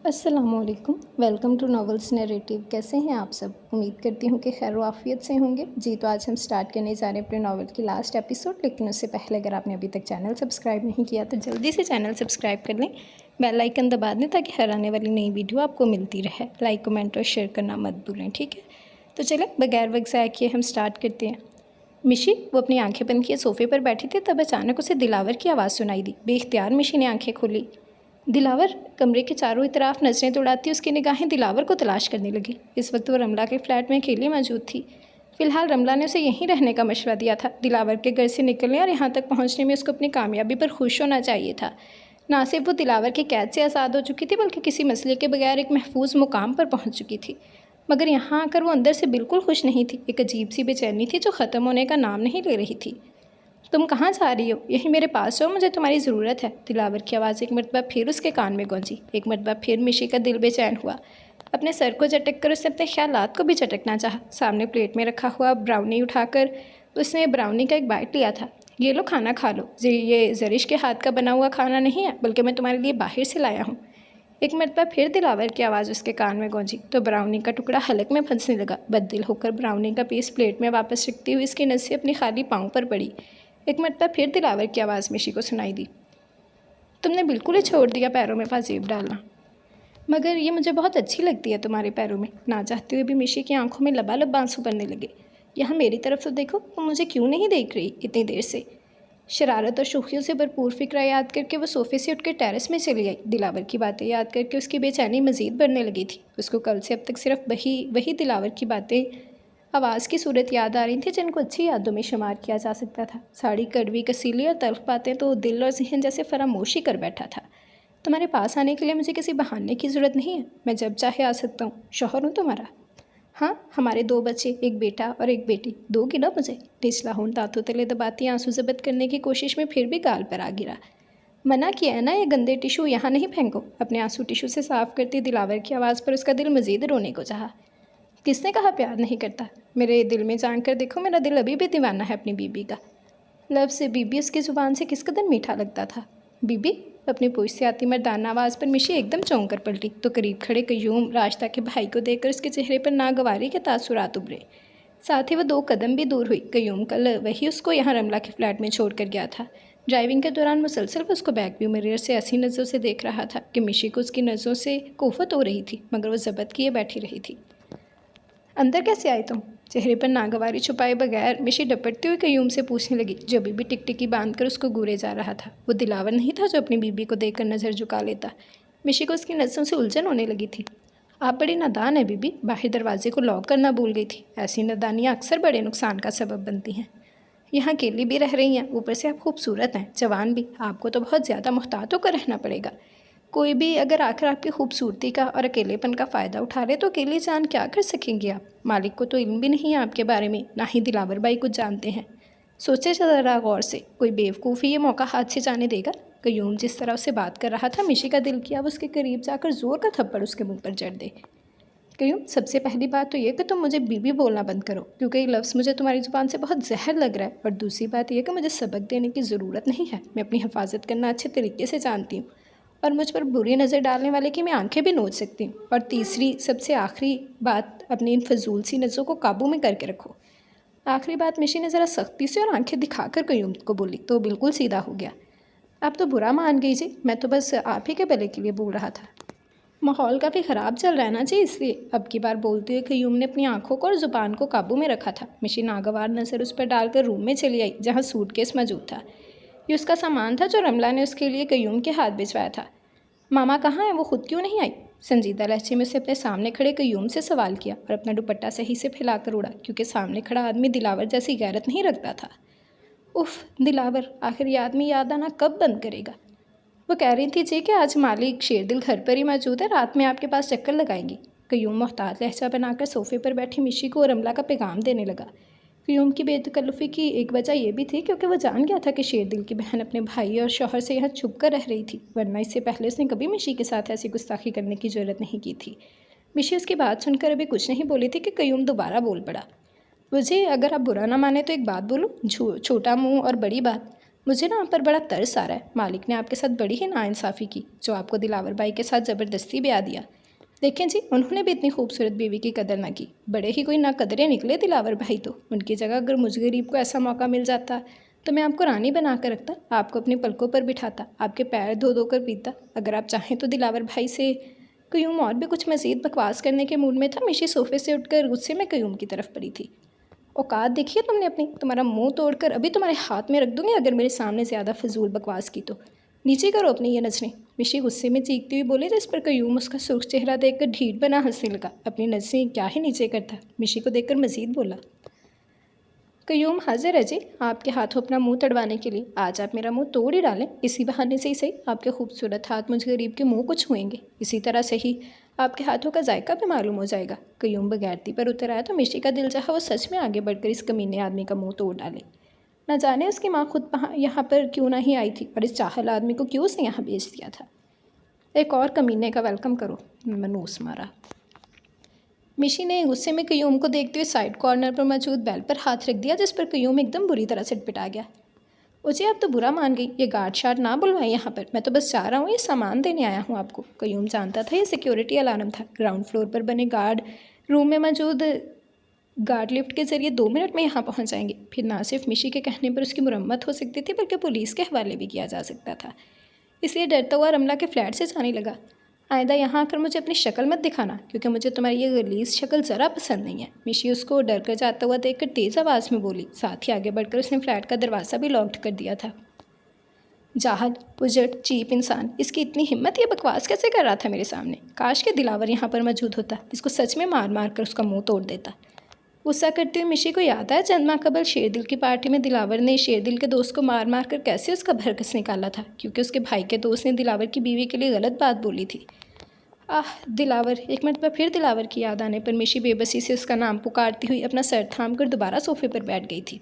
अस्सलामुअलैकुम, welcome to novels narrative. कैसे हैं आप सब? उम्मीद करती हूँ कि खैर आफियत से होंगे। जी, तो आज हम स्टार्ट करने जा रहे हैं अपने नॉवल की लास्ट एपिसोड। लेकिन उससे पहले अगर आपने अभी तक चैनल सब्सक्राइब नहीं किया तो जल्दी से चैनल सब्सक्राइब कर लें, बेल आइकन दबा दें ताकि हर आने वाली नई वीडियो आपको मिलती रहे। लाइक, कमेंट और शेयर करना मत भूलें, ठीक है? तो चलें बगैर वक्त ज़ाया किए हम स्टार्ट करते हैं। मिशी वो अपनी आंखें बंद किए सोफ़े पर बैठी थी, तब अचानक उसे दिलावर की आवाज़ सुनाई दी। बेख्तियार मिशी ने आंखें खोली। दिलावर! कमरे के चारों तरफ नज़रें दौड़ाती उसकी निगाहें दिलावर को तलाश करने लगी। इस वक्त वो रमला के फ्लैट में अकेली मौजूद थी। फ़िलहाल रमला ने उसे यहीं रहने का मशवरा दिया था। दिलावर के घर से निकलने और यहाँ तक पहुँचने में उसको अपनी कामयाबी पर खुश होना चाहिए था। ना सिर्फ वो दिलावर की कैद से आज़ाद हो चुकी थी, बल्कि किसी मसले के बगैर एक महफूज मुकाम पर पहुँच चुकी थी। मगर यहाँ आकर वो अंदर से बिल्कुल खुश नहीं थी। एक अजीब सी बेचैनी थी जो ख़त्म होने का नाम नहीं ले रही थी। तुम कहाँ जा रही हो? यहीं मेरे पास हो, मुझे तुम्हारी ज़रूरत है। दिलावर की आवाज़ एक मरतबा फिर उसके कान में गूंजी। एक मरतबा फिर मिशी का दिल बेचैन हुआ। अपने सर को झटक कर उसने अपने ख्यालात को भी झटकना चाहा। सामने प्लेट में रखा हुआ ब्राउनी उठाकर उसने ब्राउनी का एक बाइट लिया था। ये लो, खाना खा लो। ये जरिश के हाथ का बना हुआ खाना नहीं है, बल्कि मैं तुम्हारे लिए बाहर से लाया हूँ। एक मरतबा फिर दिलावर की आवाज़ उसके कान में गूंजी तो ब्राउनी का टुकड़ा हलक में फंसने लगा। बददिल होकर ब्राउनी का पीस प्लेट में वापस रखती हुई इसकी नज़रें अपनी खाली पाँव पर पड़ी। एक मरतबा फिर दिलावर की आवाज़ मिशी को सुनाई दी। तुमने बिल्कुल ही छोड़ दिया पैरों में पाजेब डालना। मगर ये मुझे बहुत अच्छी लगती है तुम्हारे पैरों में। ना चाहते हुए भी मिशी की आंखों में लबालब आंसू बनने लगे। यहाँ मेरी तरफ तो देखो, तुम मुझे क्यों नहीं देख रही इतनी देर से? शरारत और शोखियों से भरपूर फिक्रा याद करके वो सोफ़े से उठकर टेरेस में चली आई। दिलावर की बातें याद करके उसकी बेचैनी मज़ीद बढ़ने लगी थी। उसको कल से अब तक सिर्फ वही दिलावर की बातें आवाज़ की सूरत याद आ रही थी जिनको अच्छी यादों में शुमार किया जा सकता था। साड़ी कड़वी, कसीली और तल्ख बातें तो दिल और जहन जैसे फरामोशी कर बैठा था। तुम्हारे पास आने के लिए मुझे किसी बहाने की ज़रूरत नहीं है। मैं जब चाहे आ सकता हूँ। शौहर हूँ तुम्हारा। हाँ, हमारे 2 बच्चे, एक बेटा और एक बेटी। दोगी ना मुझे? निचला होंठ दांतों तले दबाती आंसू ज़ब्त करने की कोशिश में फिर भी गाल पर आ गिरा। मना किया है ना, ये गंदे टिशू यहाँ नहीं फेंको। अपने आंसू टिशू से साफ करती दिलावर की आवाज़ पर उसका दिल मज़ीद रोने को चाहा। किसने कहा प्यार नहीं करता? मेरे दिल में जान कर देखो, मेरा दिल अभी भी दीवाना है अपनी बीबी का। लफ्ज़ से बीबी उसकी ज़ुबान से किस कदर मीठा लगता था। बीबी? अपनी पूछ से आती मर्दाना आवाज़ पर मिशी एकदम चौंक कर पलटी तो करीब खड़े कयूम राश्ता के भाई को देखकर उसके चेहरे पर नागवारी के तासुरात उभरे। साथ ही वह 2 कदम भी दूर हुई। कयूम कल वही उसको यहाँ रमला के फ्लैट में छोड़ कर गया था। ड्राइविंग के दौरान मुसलसल उसको बैक व्यू मिरर से ऐसी नज़रों से देख रहा था कि मिशी को उसकी नज़रों से कोफत हो रही थी, मगर वो ज़ब्त किए बैठी रही थी। अंदर कैसे आई तुम? चेहरे पर नागवारी छुपाए बगैर मिशी डपटती हुई कयूम से पूछने लगी, जो अभी भी टिकटिकी बांध कर उसको घूरे जा रहा था। वो दिलावर नहीं था जो अपनी बीबी को देखकर नज़र झुका लेता। मिशी को उसकी नज़रों से उलझन होने लगी थी। आप बड़ी नादान है बीबी, बाहर दरवाजे को लॉक करना भूल गई थी। ऐसी नादानियाँ अक्सर बड़े नुकसान का सबब बनती हैं। यहाँ अकेली भी रह रही हैं, ऊपर से आप खूबसूरत हैं, जवान भी। आपको तो बहुत ज़्यादा मुहतात होकर रहना पड़ेगा। कोई भी अगर आकर आपकी खूबसूरती का और अकेलेपन का फ़ायदा उठा ले तो अकेली जान क्या कर सकेंगे आप? मालिक को तो इल्म भी नहीं है आपके बारे में, ना ही दिलावर भाई कुछ जानते हैं। सोचे ज़रा गौर से, कोई बेवकूफ़ी ये मौका हाथ से जाने देगा? कयूम जिस तरह उससे बात कर रहा था, मिशी का दिल किया वो उसके करीब जाकर ज़ोर का थप्पड़ उसके मुंह पर जड़ दे। कयूम, सबसे पहली बात तो ये कि तुम मुझे बीबी बोलना बंद करो, क्योंकि ये लफ्ज़ मुझे तुम्हारी ज़ुबान से बहुत जहर लग रहा है। और दूसरी बात यह कि मुझे सबक देने की ज़रूरत नहीं है। मैं अपनी हिफाजत करना अच्छे तरीके से जानती हूँ, और मुझ पर बुरी नज़र डालने वाले की मैं आंखें भी नोच सकती हूँ। और तीसरी सबसे आखिरी बात, अपनी इन फजूल सी नज़रों को काबू में करके रखो। आखिरी बात मिशी ने ज़रा सख्ती से और आंखें दिखाकर कयूम को बोली तो बिल्कुल सीधा हो गया। आप तो बुरा मान गई जी, मैं तो बस आप ही के भले के लिए बोल रहा था। माहौल काफ़ी ख़राब चल रहा है ना जी, इसलिए। अब की बार बोलते हुए कयूम ने अपनी आंखों को और ज़ुबान को काबू में रखा था। मिशी नागवार नज़र उस पर डालकर रूम में चली आई जहाँ सूटकेस मौजूद था। ये उसका सामान था जो रमला ने उसके लिए कयूम के हाथ भिजवाया था। मामा कहाँ है? वो खुद क्यों नहीं आई? संजीदा लहजे में उसे अपने सामने खड़े कयूम से सवाल किया और अपना दुपट्टा सही से फैलाकर उड़ा, क्योंकि सामने खड़ा आदमी दिलावर जैसी गैरत नहीं रखता था। उफ, दिलावर आखिर ये आदमी याद आना कब बंद करेगा? वो कह रही थी जी कि आज मालिक शेरदिल घर पर ही मौजूद है, रात में आपके पास चक्कर लगाएंगी। कयूम मोहतात लहजा बनाकर सोफ़े पर बैठी मिशी को रमला का पैगाम देने लगा। कयूम की बेतकल्लुफ़ी की एक वजह यह भी थी क्योंकि वह जान गया था कि शेरदिल की बहन अपने भाई और शौहर से यहाँ छुप कर रह रही थी, वरना इससे पहले उसने कभी मिशी के साथ ऐसी गुस्ताखी करने की जरूरत नहीं की थी। मिशी उसकी बात सुनकर अभी कुछ नहीं बोली थी कि कयूम दोबारा बोल पड़ा। मुझे अगर आप बुरा ना माने तो एक बात बोलूँ, छोटा मुँह और बड़ी बात। मुझे ना आप पर बड़ा तरस आ रहा है। मालिक ने आपके साथ बड़ी ही नाइंसाफ़ी की, जो आपको दिलावर भाई के साथ ज़बरदस्ती ब्याह दिया। देखें जी, उन्होंने भी इतनी खूबसूरत बीवी की कदर ना की। बड़े ही कोई ना कदरे निकले दिलावर भाई तो। उनकी जगह अगर मुझ गरीब को ऐसा मौका मिल जाता तो मैं आपको रानी बना कर रखता, आपको अपनी पलकों पर बिठाता, आपके पैर धो धो कर पीता। अगर आप चाहें तो दिलावर भाई से कयूम और भी कुछ मज़ीद बकवास करने के मूड में था। मिशी सोफ़े से उठकर गुस्से में कयूम की तरफ पड़ी थी। औकात देखिए तुमने अपनी, तुम्हारा मुंह तोड़कर अभी तुम्हारे हाथ में रख दूंगी अगर मेरे सामने ज़्यादा फजूल बकवास की तो। नीचे करो अपनी ये नज़रें। मिशी गुस्से में चीखती हुई बोली, जिस पर कयूम उसका सुर्ख चेहरा देखकर ढीठ बना हंसने लगा। अपनी नज़रें क्या ही नीचे करता। मिशी को देखकर मज़ीद बोला, कयूम हाजिर है जी आपके हाथों अपना मुंह तड़वाने के लिए। आज आप मेरा मुंह तोड़ ही डालें, इसी बहाने से ही सही आपके खूबसूरत हाथ मुझ गरीब के मुंह को छुएंगे। इसी तरह से ही आपके हाथों का जायका भी मालूम हो जाएगा। कयूम बगैरती पर उतर आया तो मिशी का दिल चाहा वो सच में आगे बढ़कर इस कमीने आदमी का मुंह तोड़ डाले। न जाने उसकी माँ खुद यहाँ पर क्यों ना ही आई थी और इस चाहल आदमी को क्यों उसने यहाँ भेज दिया था। एक और कमीने का वेलकम करो, मनूस मारा। मिशी ने गुस्से में कयूम को देखते हुए साइड कॉर्नर पर मौजूद बेल पर हाथ रख दिया, जिस पर कयूम एकदम बुरी तरह से पिटा गया। मुझे अब तो बुरा मान गई, ये गार्ड शार्ड ना बुलवाएं यहाँ पर, मैं तो बस चाह रहा हूँ ये सामान देने आया हूँ आपको। कयूम जानता था ये सिक्योरिटी अलार्म था। ग्राउंड फ्लोर पर बने गार्ड रूम में मौजूद गार्ड लिफ्ट के ज़रिए 2 मिनट में यहाँ पहुँच जाएंगे। फिर ना सिर्फ मिशी के कहने पर उसकी मुरम्मत हो सकती थी, बल्कि पुलिस के हवाले भी किया जा सकता था। इसलिए डरता हुआ रमला के फ्लैट से जाने लगा। आइंदा यहाँ आकर मुझे अपनी शक्ल मत दिखाना, क्योंकि मुझे तुम्हारी ये गलीज़ शक्ल ज़रा पसंद नहीं है। मिशी उसको डर कर जाता हुआ देखकर तेज़ आवाज़ में बोली। साथ ही आगे बढ़कर उसने फ्लैट का दरवाज़ा भी लॉक कर दिया था। जाहल, उजट, चीप इंसान, इसकी इतनी हिम्मत, ये बकवास कैसे कर रहा था मेरे सामने। काश के दिलावर यहाँ पर मौजूद होता, इसको सच में मार मार कर उसका मुँह तोड़ देता। गुस्सा करते हुए मिशी को याद आया चंद माह कबल शेरदिल की पार्टी में दिलावर ने शेरदिल के दोस्त को मार मार कर कैसे उसका भरकस निकाला था, क्योंकि उसके भाई के दोस्त ने दिलावर की बीवी के लिए गलत बात बोली थी। दिलावर। एक मरतबा फिर दिलावर की याद आने पर मिशी बेबसी से उसका नाम पुकारती हुई अपना सर थाम कर दोबारा सोफे पर बैठ गई थी।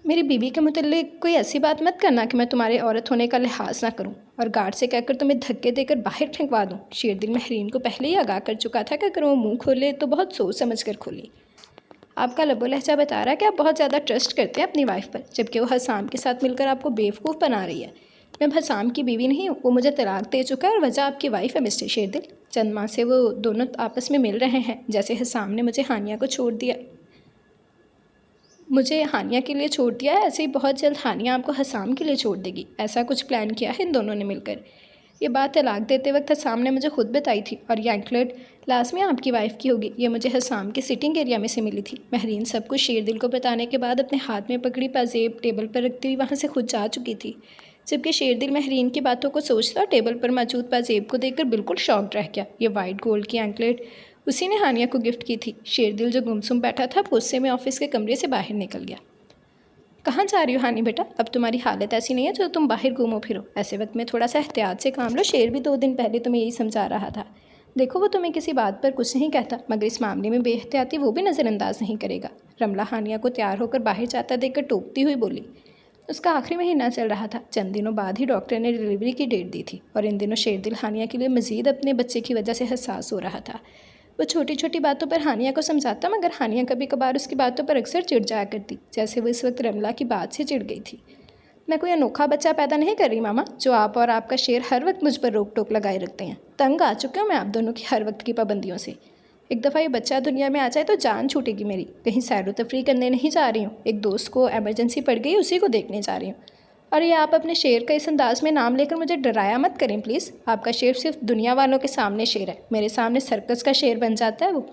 मेरी बीवी के मुतल्लिक कोई ऐसी बात मत करना कि मैं तुम्हारे औरत होने का लिहाज ना करूं और गार्ड से कहकर तुम्हें धक्के देकर बाहर फेंकवा दूं। शेरदिल महरीन को पहले ही आगाह कर चुका था कि अगर वो मुंह खोले तो बहुत सोच समझ कर खोले। आपका लबो लहजा बता रहा है कि आप बहुत ज़्यादा ट्रस्ट करते हैं अपनी वाइफ पर, जबकि वो हसाम के साथ मिलकर आपको बेवकूफ़ बना रही है। मैं हसाम की बीवी नहीं हूँ, वो मुझे तलाक दे चुका है और वजह आपकी वाइफ है मिस्टर शेरदिल। चंद माह से वो दोनों आपस में मिल रहे हैं। जैसे हसाम ने मुझे हानिया के लिए छोड़ दिया है, ऐसे ही बहुत जल्द हानिया आपको हसाम के लिए छोड़ देगी। ऐसा कुछ प्लान किया है इन दोनों ने मिलकर। ये बात तलाक देते वक्त हसाम ने मुझे खुद बताई थी और ये एंकलेट लाजमी आपकी वाइफ की होगी। ये मुझे हसाम के सिटिंग एरिया में से मिली थी। महरीन सब कुछ शेरदिल को बताने के बाद अपने हाथ में पकड़ी पाजेब टेबल पर रखती हुई वहाँ से खुद जा चुकी थी, जबकि शेरदिल महरीन की बातों को सोचता टेबल पर मौजूद पाजेब को देखकर बिल्कुल शॉक्ड रह गया। ये वाइट गोल्ड की एंकलेट उसी ने हानिया को गिफ्ट की थी। शेरदिल जो गुमसुम बैठा था गुस्से में ऑफिस के कमरे से बाहर निकल गया। कहाँ जा रही हो हानी बेटा, अब तुम्हारी हालत ऐसी नहीं है जो तुम बाहर घूमो फिरो। ऐसे वक्त में थोड़ा सा एहतियात से काम लो। शेर भी 2 दिन पहले तुम्हें यही समझा रहा था। देखो वो तुम्हें किसी बात पर कुछ नहीं कहता, मगर इस मामले में बेहतियाती वो भी नज़रअंदाज नहीं करेगा। रमला हानिया को तैयार होकर बाहर जाता देखकर टोकती हुई बोली। उसका आखिरी महीना चल रहा था। चंद दिनों बाद ही डॉक्टर ने डिलीवरी की डेट दी थी और इन दिनों शेरदिल हानिया के लिए मज़ीद अपने बच्चे की वजह से हसास हो रहा था। वो छोटी छोटी बातों पर हानिया को समझाता, मगर हानिया कभी कभार उसकी बातों पर अक्सर चिढ़ जाया करती, जैसे वो इस वक्त रमला की बात से चिढ़ गई थी। मैं कोई अनोखा बच्चा पैदा नहीं कर रही मामा, जो आप और आपका शेर हर वक्त मुझ पर रोक टोक लगाए रखते हैं। तंग आ चुके हूँ मैं आप दोनों की हर वक्त की पाबंदियों से। एक दफ़ा ये बच्चा दुनिया में आ जाए तो जान छूटेगी मेरी। कहीं सैर व तफरी करने नहीं जा रही हूँ, एक दोस्त को एमरजेंसी पड़ गई, उसी को देखने जा रही हूँ। और ये आप अपने शेर का इस अंदाज में नाम लेकर मुझे डराया मत करें प्लीज़। आपका शेर सिर्फ दुनिया वालों के सामने शेर है, मेरे सामने सर्कस का शेर बन जाता है वो।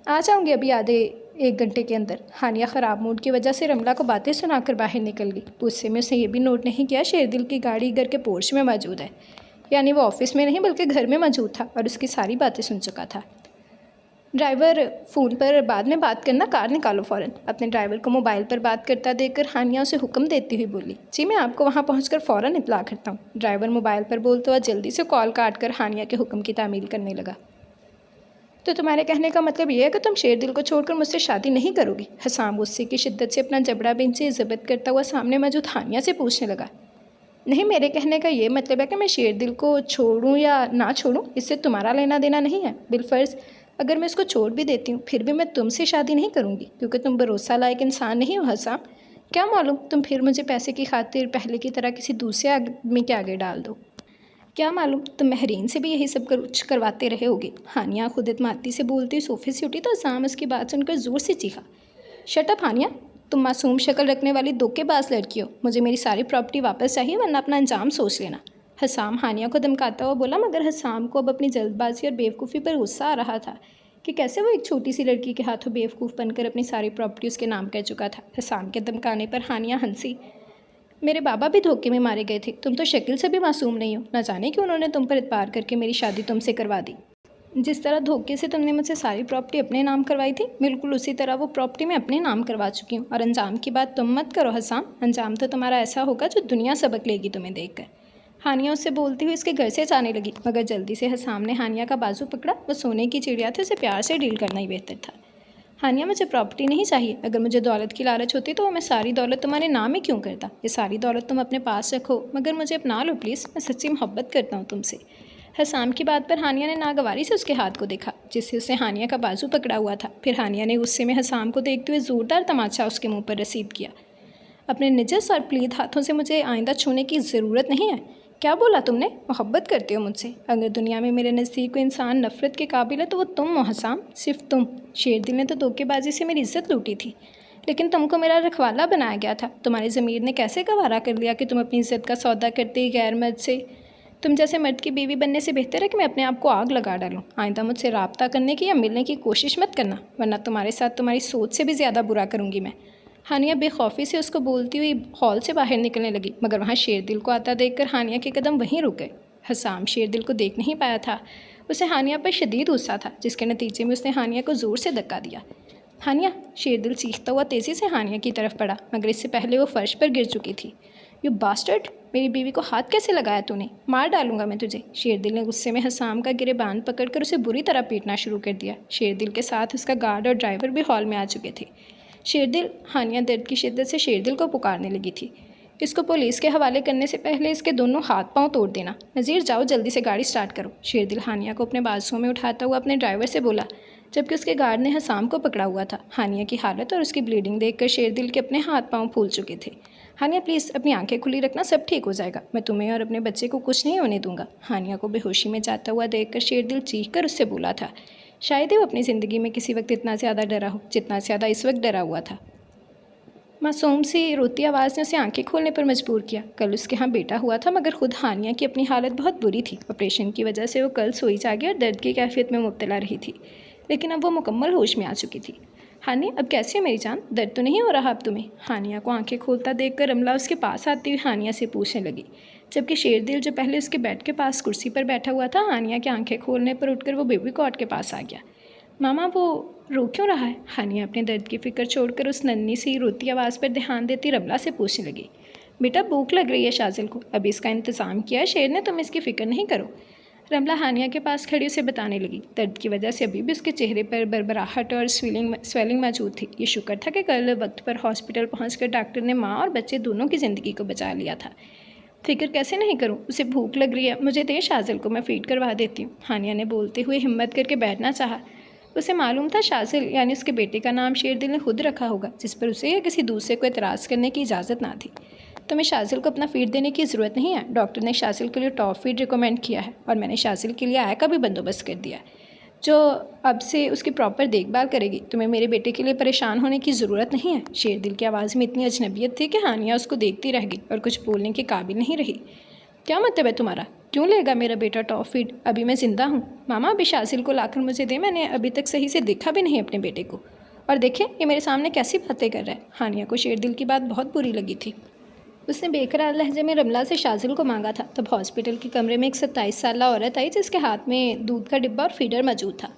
आ जाऊँगी अभी आधे 1 घंटे के अंदर। हानिया ख़राब मूड की वजह से रमला को बातें सुनाकर बाहर निकल गई। गुस्से में उसने ये भी नोट नहीं किया शेरदिल की गाड़ी घर के पोर्च में मौजूद है, यानी वो ऑफिस में नहीं बल्कि घर में मौजूद था और उसकी सारी बातें सुन चुका था। ड्राइवर, फ़ोन पर बाद में बात करना, कार निकालो फ़ौरन। अपने ड्राइवर को मोबाइल पर बात करता देखकर हानिया उसे हुक्म देती हुई बोली। जी मैं आपको वहाँ पहुँचकर फ़ौरन इत्तला करता हूँ। ड्राइवर मोबाइल पर बोलता हुआ जल्दी से कॉल काट कर हानिया के हुक्म की तामील करने लगा। तो तुम्हारे कहने का मतलब ये है कि तुम शेरदिल को छोड़कर मुझसे शादी नहीं करोगी? हसाम गुस्से की शिद्दत से अपना जबड़ा बेंचे ज़ब्त करता हुआ सामने मौजूद हानिया से पूछने लगा। नहीं, मेरे कहने का ये मतलब है कि मैं शेरदिल को छोड़ूं या ना छोड़ूं, इससे तुम्हारा लेना देना नहीं है। बिलफर्ज अगर मैं इसको छोड़ भी देती हूँ फिर भी मैं तुमसे शादी नहीं करूँगी, क्योंकि तुम भरोसा लायक इंसान नहीं हो हसाम। क्या मालूम तुम फिर मुझे पैसे की खातिर पहले की तरह किसी दूसरे आदमी के आगे डाल दो। क्या मालूम तुम महरीन से भी यही सब कुछ करवाते रहे होगे। हानिया खुद इत्मादी से बोलती हुई सोफे से उठी तो असाम उसकी बात सुनकर ज़ोर से चीखा, शट अप हानिया, तुम मासूम शक्ल रखने वाली धोखेबाज लड़की हो। मुझे मेरी सारी प्रॉपर्टी वापस चाहिए वरना अपना अंजाम सोच लेना। हसाम हानिया को धमकाता हुआ बोला, मगर हसाम को अब अपनी जल्दबाजी और बेवकूफ़ी पर गुस्सा आ रहा था कि कैसे वो एक छोटी सी लड़की के हाथों बेवकूफ़ बनकर अपनी सारी प्रॉपर्टी उसके नाम कर चुका था। हसाम के धमकाने पर हानिया हंसी, मेरे बाबा भी धोखे में मारे गए थे, तुम तो शक्ल से भी मासूम नहीं हो। न जाने क्यों उन्होंने तुम पर इतबार करके मेरी शादी तुमसे करवा दी। जिस तरह धोखे से तुमने मुझसे सारी प्रॉपर्टी अपने नाम करवाई थी, बिल्कुल उसी तरह वो प्रॉपर्टी मैं अपने नाम करवा चुकी हूँ। और अंजाम की बात तुम मत करो हसाम, अंजाम तो तुम्हारा ऐसा होगा जो दुनिया सबक लेगी तुम्हें देखकर। हानिया उससे बोलती हुई उसके घर से जाने लगी, मगर जल्दी से हसाम ने हानिया का बाजू पकड़ा। वो सोने की चिड़िया थी, उसे प्यार से डील करना ही बेहतर था। हानिया, मुझे प्रॉपर्टी नहीं चाहिए। अगर मुझे दौलत की लालच होती तो मैं सारी दौलत तुम्हारे नाम ही क्यों करता। ये सारी दौलत तुम अपने पास रखो, मगर मुझे अपना लो प्लीज़, मैं सच्ची मोहब्बत करता हूँ तुमसे। हसाम की बात पर हानिया ने नागवारी से उसके हाथ को देखा जिससे उसने हानिया का बाजू पकड़ा हुआ था। फिर हानिया ने गुस्से में हसाम को देखते हुए ज़ोरदार तमाचा उसके मुंह पर रसीद किया। अपने निजस और प्लीत हाथों से मुझे आइंदा छूने की ज़रूरत नहीं है। क्या बोला तुमने? मोहब्बत करते हो मुझसे? अगर दुनिया में मेरे नज़दीक कोई इंसान नफ़रत के काबिल है तो वो तुम हो हसाम, सिर्फ तुम। शेरदिल ने तो धोखेबाजी से मेरी इज्जत लूटी थी, लेकिन तुमको मेरा रखवाला बनाया गया था। तुम्हारी ज़मीर ने कैसे गवारा कर लिया कि तुम अपनी इज्जत का सौदा करते ही गैर मर्द से, तुम जैसे मर्द की बीवी बनने से बेहतर है कि मैं अपने आप को आग लगा डालूं। आइंदा मुझसे रब्ता करने की या मिलने की कोशिश मत करना, वरना तुम्हारे साथ तुम्हारी सोच से भी ज़्यादा बुरा करूँगी मैं। हानिया बेखौफी से उसको बोलती हुई हॉल से बाहर निकलने लगी, मगर वहाँ शेरदिल को आता देखकर हानिया के कदम वहीं रुक गए। हसाम शेरदिल को देख नहीं पाया था। उसे हानिया पर शदीद गुस्सा था, जिसके नतीजे में उसने हानिया को ज़ोर से धक्का दिया। हानिया, शेरदिल चीखता हुआ तेज़ी से हानिया की तरफ बढ़ा, मगर इससे पहले वो फर्श पर गिर चुकी थी। यू बास्टर्ड, मेरी बीवी को हाथ कैसे लगाया तूने? मार डालूंगा मैं तुझे। शेरदिल ने गुस्से में हसाम का गिरेबान पकड़कर उसे बुरी तरह पीटना शुरू कर दिया। शेरदिल के साथ उसका गार्ड और ड्राइवर भी हॉल में आ चुके थे। शेरदिल, हानिया दर्द की शिद्दत से शेरदिल को पुकारने लगी थी। इसको पुलिस के हवाले करने से पहले इसके दोनों हाथ पांव तोड़ देना। नज़ीर, जाओ जल्दी से गाड़ी स्टार्ट करो। शेरदिल हानिया को अपने बाजुओं में उठाता हुआ अपने ड्राइवर से बोला, जबकि उसके गार्ड ने हसाम को पकड़ा हुआ था। हानिया की हालत और उसकी ब्लीडिंग देखकर शेरदिल के अपने हाथ पांव फूल चुके थे। हानिया प्लीज़ अपनी आंखें खुली रखना, सब ठीक हो जाएगा। मैं तुम्हें और अपने बच्चे को कुछ नहीं होने दूंगा। हानिया को बेहोशी में जाता हुआ देखकर शेरदिल चीखकर उससे बोला था, शायद ही वो अपनी ज़िंदगी में किसी वक्त इतना ज़्यादा डरा हो जितना ज़्यादा इस वक्त डरा हुआ था। मासूम सी रोती आवाज़ ने उसे आंखें खोलने पर मजबूर किया। कल उसके यहाँ बेटा हुआ था, मगर खुद हानिया की अपनी हालत बहुत बुरी थी। ऑपरेशन की वजह से वो कल सोई जागी और दर्द की कैफियत में मुब्तला रही थी, लेकिन अब वो मुकम्मल होश में आ चुकी थी। हानी, अब कैसी है मेरी जान? दर्द तो नहीं हो रहा अब तुम्हें? हानिया को आंखें खोलता देखकर रमला उसके पास आती हुई हानिया से पूछने लगी, जबकि शेरदिल जो पहले उसके बेड के पास कुर्सी पर बैठा हुआ था, हानिया की आंखें खोलने पर उठकर वो बेबी कॉट के पास आ गया। मामा, वो रो क्यों रहा है? हानिया अपने दर्द की फिक्र छोड़कर उस नन्ही सी रोती आवाज़ पर ध्यान देती रमला से पूछने लगी। बेटा, भूख लग रही है शाजिल को, अभी इसका इंतज़ाम किया है शेर ने, तुम इसकी फ़िक्र नहीं करो। रमला हानिया के पास खड़ी उसे बताने लगी। दर्द की वजह से अभी भी उसके चेहरे पर बरबराहट और स्वेलिंग मौजूद थी। ये शुक्र था कि कल वक्त पर हॉस्पिटल पहुंचकर डॉक्टर ने माँ और बच्चे दोनों की ज़िंदगी को बचा लिया था। फिक्र कैसे नहीं करूं? उसे भूख लग रही है, मुझे दे शाजिल को, मैं फ़ीड करवा देती हूँ। हानिया ने बोलते हुए हिम्मत करके बैठना चाहा। उसे मालूम था शाजिल यानी उसके बेटे का नाम शेरदिल ने खुद रखा होगा, जिस पर उसे या किसी दूसरे को एतराज़ करने की इजाज़त ना थी। तुम्हें शाजिल को अपना फ़ीड देने की ज़रूरत नहीं है। डॉक्टर ने शाजिल के लिए टॉप फीड रिकमेंड किया है और मैंने शाजिल के लिए आय का भी बंदोबस्त कर दिया है, जो अब से उसकी प्रॉपर देखभाल करेगी। तुम्हें मेरे बेटे के लिए परेशान होने की ज़रूरत नहीं है। शेरदिल की आवाज़ में इतनी अजनबियत थी कि हानिया उसको देखती रह गई और कुछ बोलने के काबिल नहीं रही। क्या मतलब है तुम्हारा? क्यों लेगा मेरा बेटा टॉप फीड? अभी मैं ज़िंदा हूँ। मामा, अभी शाजिल को लाकर मुझे दे, मैंने अभी तक सही से देखा भी नहीं अपने बेटे को। और देखें ये मेरे सामने कैसी बातें कर रहा है। हानिया को शेरदिल की बात बहुत बुरी लगी थी। उसने बेकरार लहजे में रमला से शाजिल को मांगा था। तब हॉस्पिटल के कमरे में एक 27 साल औरत आई जिसके हाथ में दूध का डिब्बा और फीडर मौजूद था।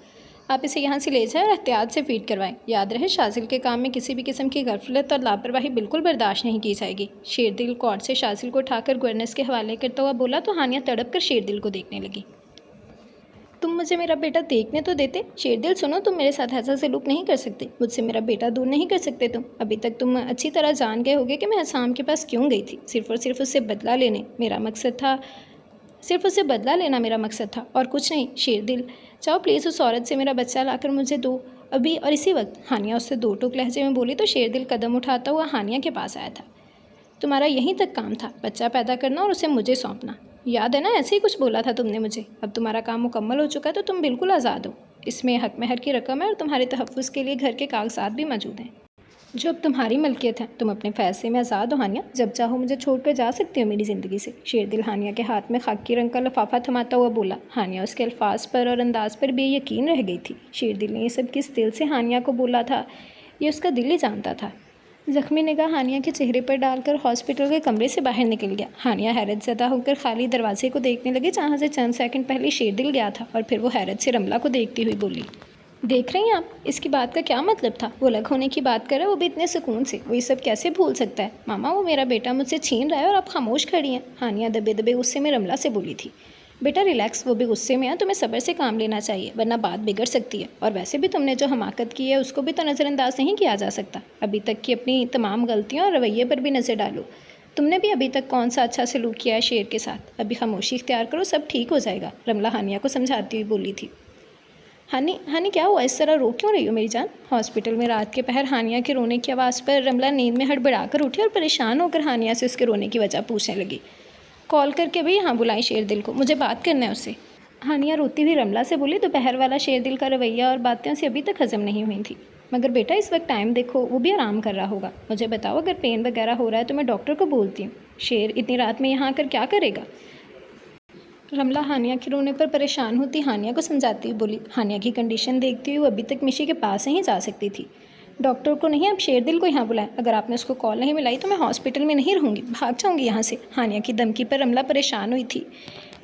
आप इसे यहाँ से ले जाएं और एहतियात से फीड करवाएं। याद रहे, शाजिल के काम में किसी भी किस्म की गफलत और लापरवाही बिल्कुल बर्दाश्त नहीं की जाएगी। शेरदिल कॉर्ड से शाजिल को उठाकर गवर्नेंस के हवाले करता हुआ बोला तो हानिया तड़प कर शेरदिल को देखने लगी। तुम मुझे मेरा बेटा देखने तो देते। शेरदिल सुनो, तुम मेरे साथ ऐसा सलूक नहीं कर सकते। मुझसे मेरा बेटा दूर नहीं कर सकते तुम। अभी तक तुम अच्छी तरह जान गए होगे कि मैं हसाम के पास क्यों गई थी। सिर्फ और सिर्फ उससे बदला लेने मेरा मकसद था। सिर्फ उसे बदला लेना मेरा मकसद था और कुछ नहीं। शेरदिल, जाओ प्लीज़ उस औरत से मेरा बच्चा लाकर मुझे दो। अभी और इसी वक्त, हानिया उससे दो टूक लहजे में बोली तो शेरदिल कदम उठाता हुआ हानिया के पास आया था। तुम्हारा यहीं तक काम था, बच्चा पैदा करना और उसे मुझे सौंपना। याद है ना, ऐसे ही कुछ बोला था तुमने मुझे। अब तुम्हारा काम मुकम्मल हो चुका है तो तुम बिल्कुल आज़ाद हो। इसमें हक महर की रकम है और तुम्हारे तहफ़्फ़ुज़ के लिए घर के कागजात भी मौजूद हैं जो अब तुम्हारी मलकियत है। तुम अपने फैसले में आज़ाद हो हानिया, जब चाहो मुझे छोड़कर जा सकती हो मेरी ज़िंदगी से। शेरदिल हानिया के हाथ में खाकी रंग का लिफाफा थमाता हुआ बोला। हानिया उसके अल्फाज पर और अंदाज पर बेयकीन रह गई थी। शेरदिल ने ये सब किस दिल से हानिया को बोला था, ये उसका दिल ही जानता था। जख्मी निगाह हानिया के चेहरे पर डालकर हॉस्पिटल के कमरे से बाहर निकल गया। हानिया हैरत ज़दा होकर खाली दरवाजे को देखने लगी जहाँ से चंद सेकंड पहले शेरदिल गया था, और फिर वो हैरत से रमला को देखती हुई बोली, देख रही हैं आप, इसकी बात का क्या मतलब था? वो अलग होने की बात कर रहा है, वो भी इतने सुकून से। वो ये सब कैसे भूल सकता है? मामा, वो मेरा बेटा मुझसे छीन रहा है और आप खामोश खड़ी हैं। हानिया दबे दबे गुस्से में रमला से बोली थी। बेटा रिलैक्स, वो भी गुस्से में है, तुम्हें सब्र से काम लेना चाहिए वरना बात बिगड़ सकती है। और वैसे भी तुमने जो हमाकत की है उसको भी तो नज़रअंदाज नहीं किया जा सकता। अभी तक की अपनी तमाम गलतियों और रवैये पर भी नज़र डालो। तुमने भी अभी तक कौन सा अच्छा सलूक किया है शेर के साथ? अभी खामोशी इख्तियार करो, सब ठीक हो जाएगा, रमला हानिया को समझाती हुई बोली थी। हानी क्या हुआ, इस तरह रो क्यों रही हो मेरी जान? हॉस्पिटल में रात के पहर हानिया के रोने की आवाज़ पर रमला नींद में हड़बड़ाकर उठी और परेशान होकर हानिया से उसके रोने की वजह पूछने लगी। कॉल करके भी यहाँ बुलाई शेरदिल को, मुझे बात करना है उससे। हानिया रोती हुई रमला से बोली, दोपहर वाला शेरदिल का रवैया और बातें उसे अभी तक हजम नहीं हुई थी। मगर बेटा इस वक्त टाइम देखो, वो भी आराम कर रहा होगा। मुझे बताओ, अगर पेन वगैरह हो रहा है तो मैं डॉक्टर को बोलती हूँ। शेर इतनी रात में यहाँ आकर क्या करेगा? रमला हानिया के रोने पर परेशान होती हानिया को समझाती हुई बोली। हानिया की कंडीशन देखती हुई अभी तक मिशी के पास नहीं जा सकती थी। डॉक्टर को नहीं, अब शेरदिल को यहाँ बुलाएं। अगर आपने उसको कॉल नहीं मिलाई तो मैं हॉस्पिटल में नहीं रहूँगी, भाग जाऊँगी यहाँ से। हानिया की धमकी पर रमला परेशान हुई थी।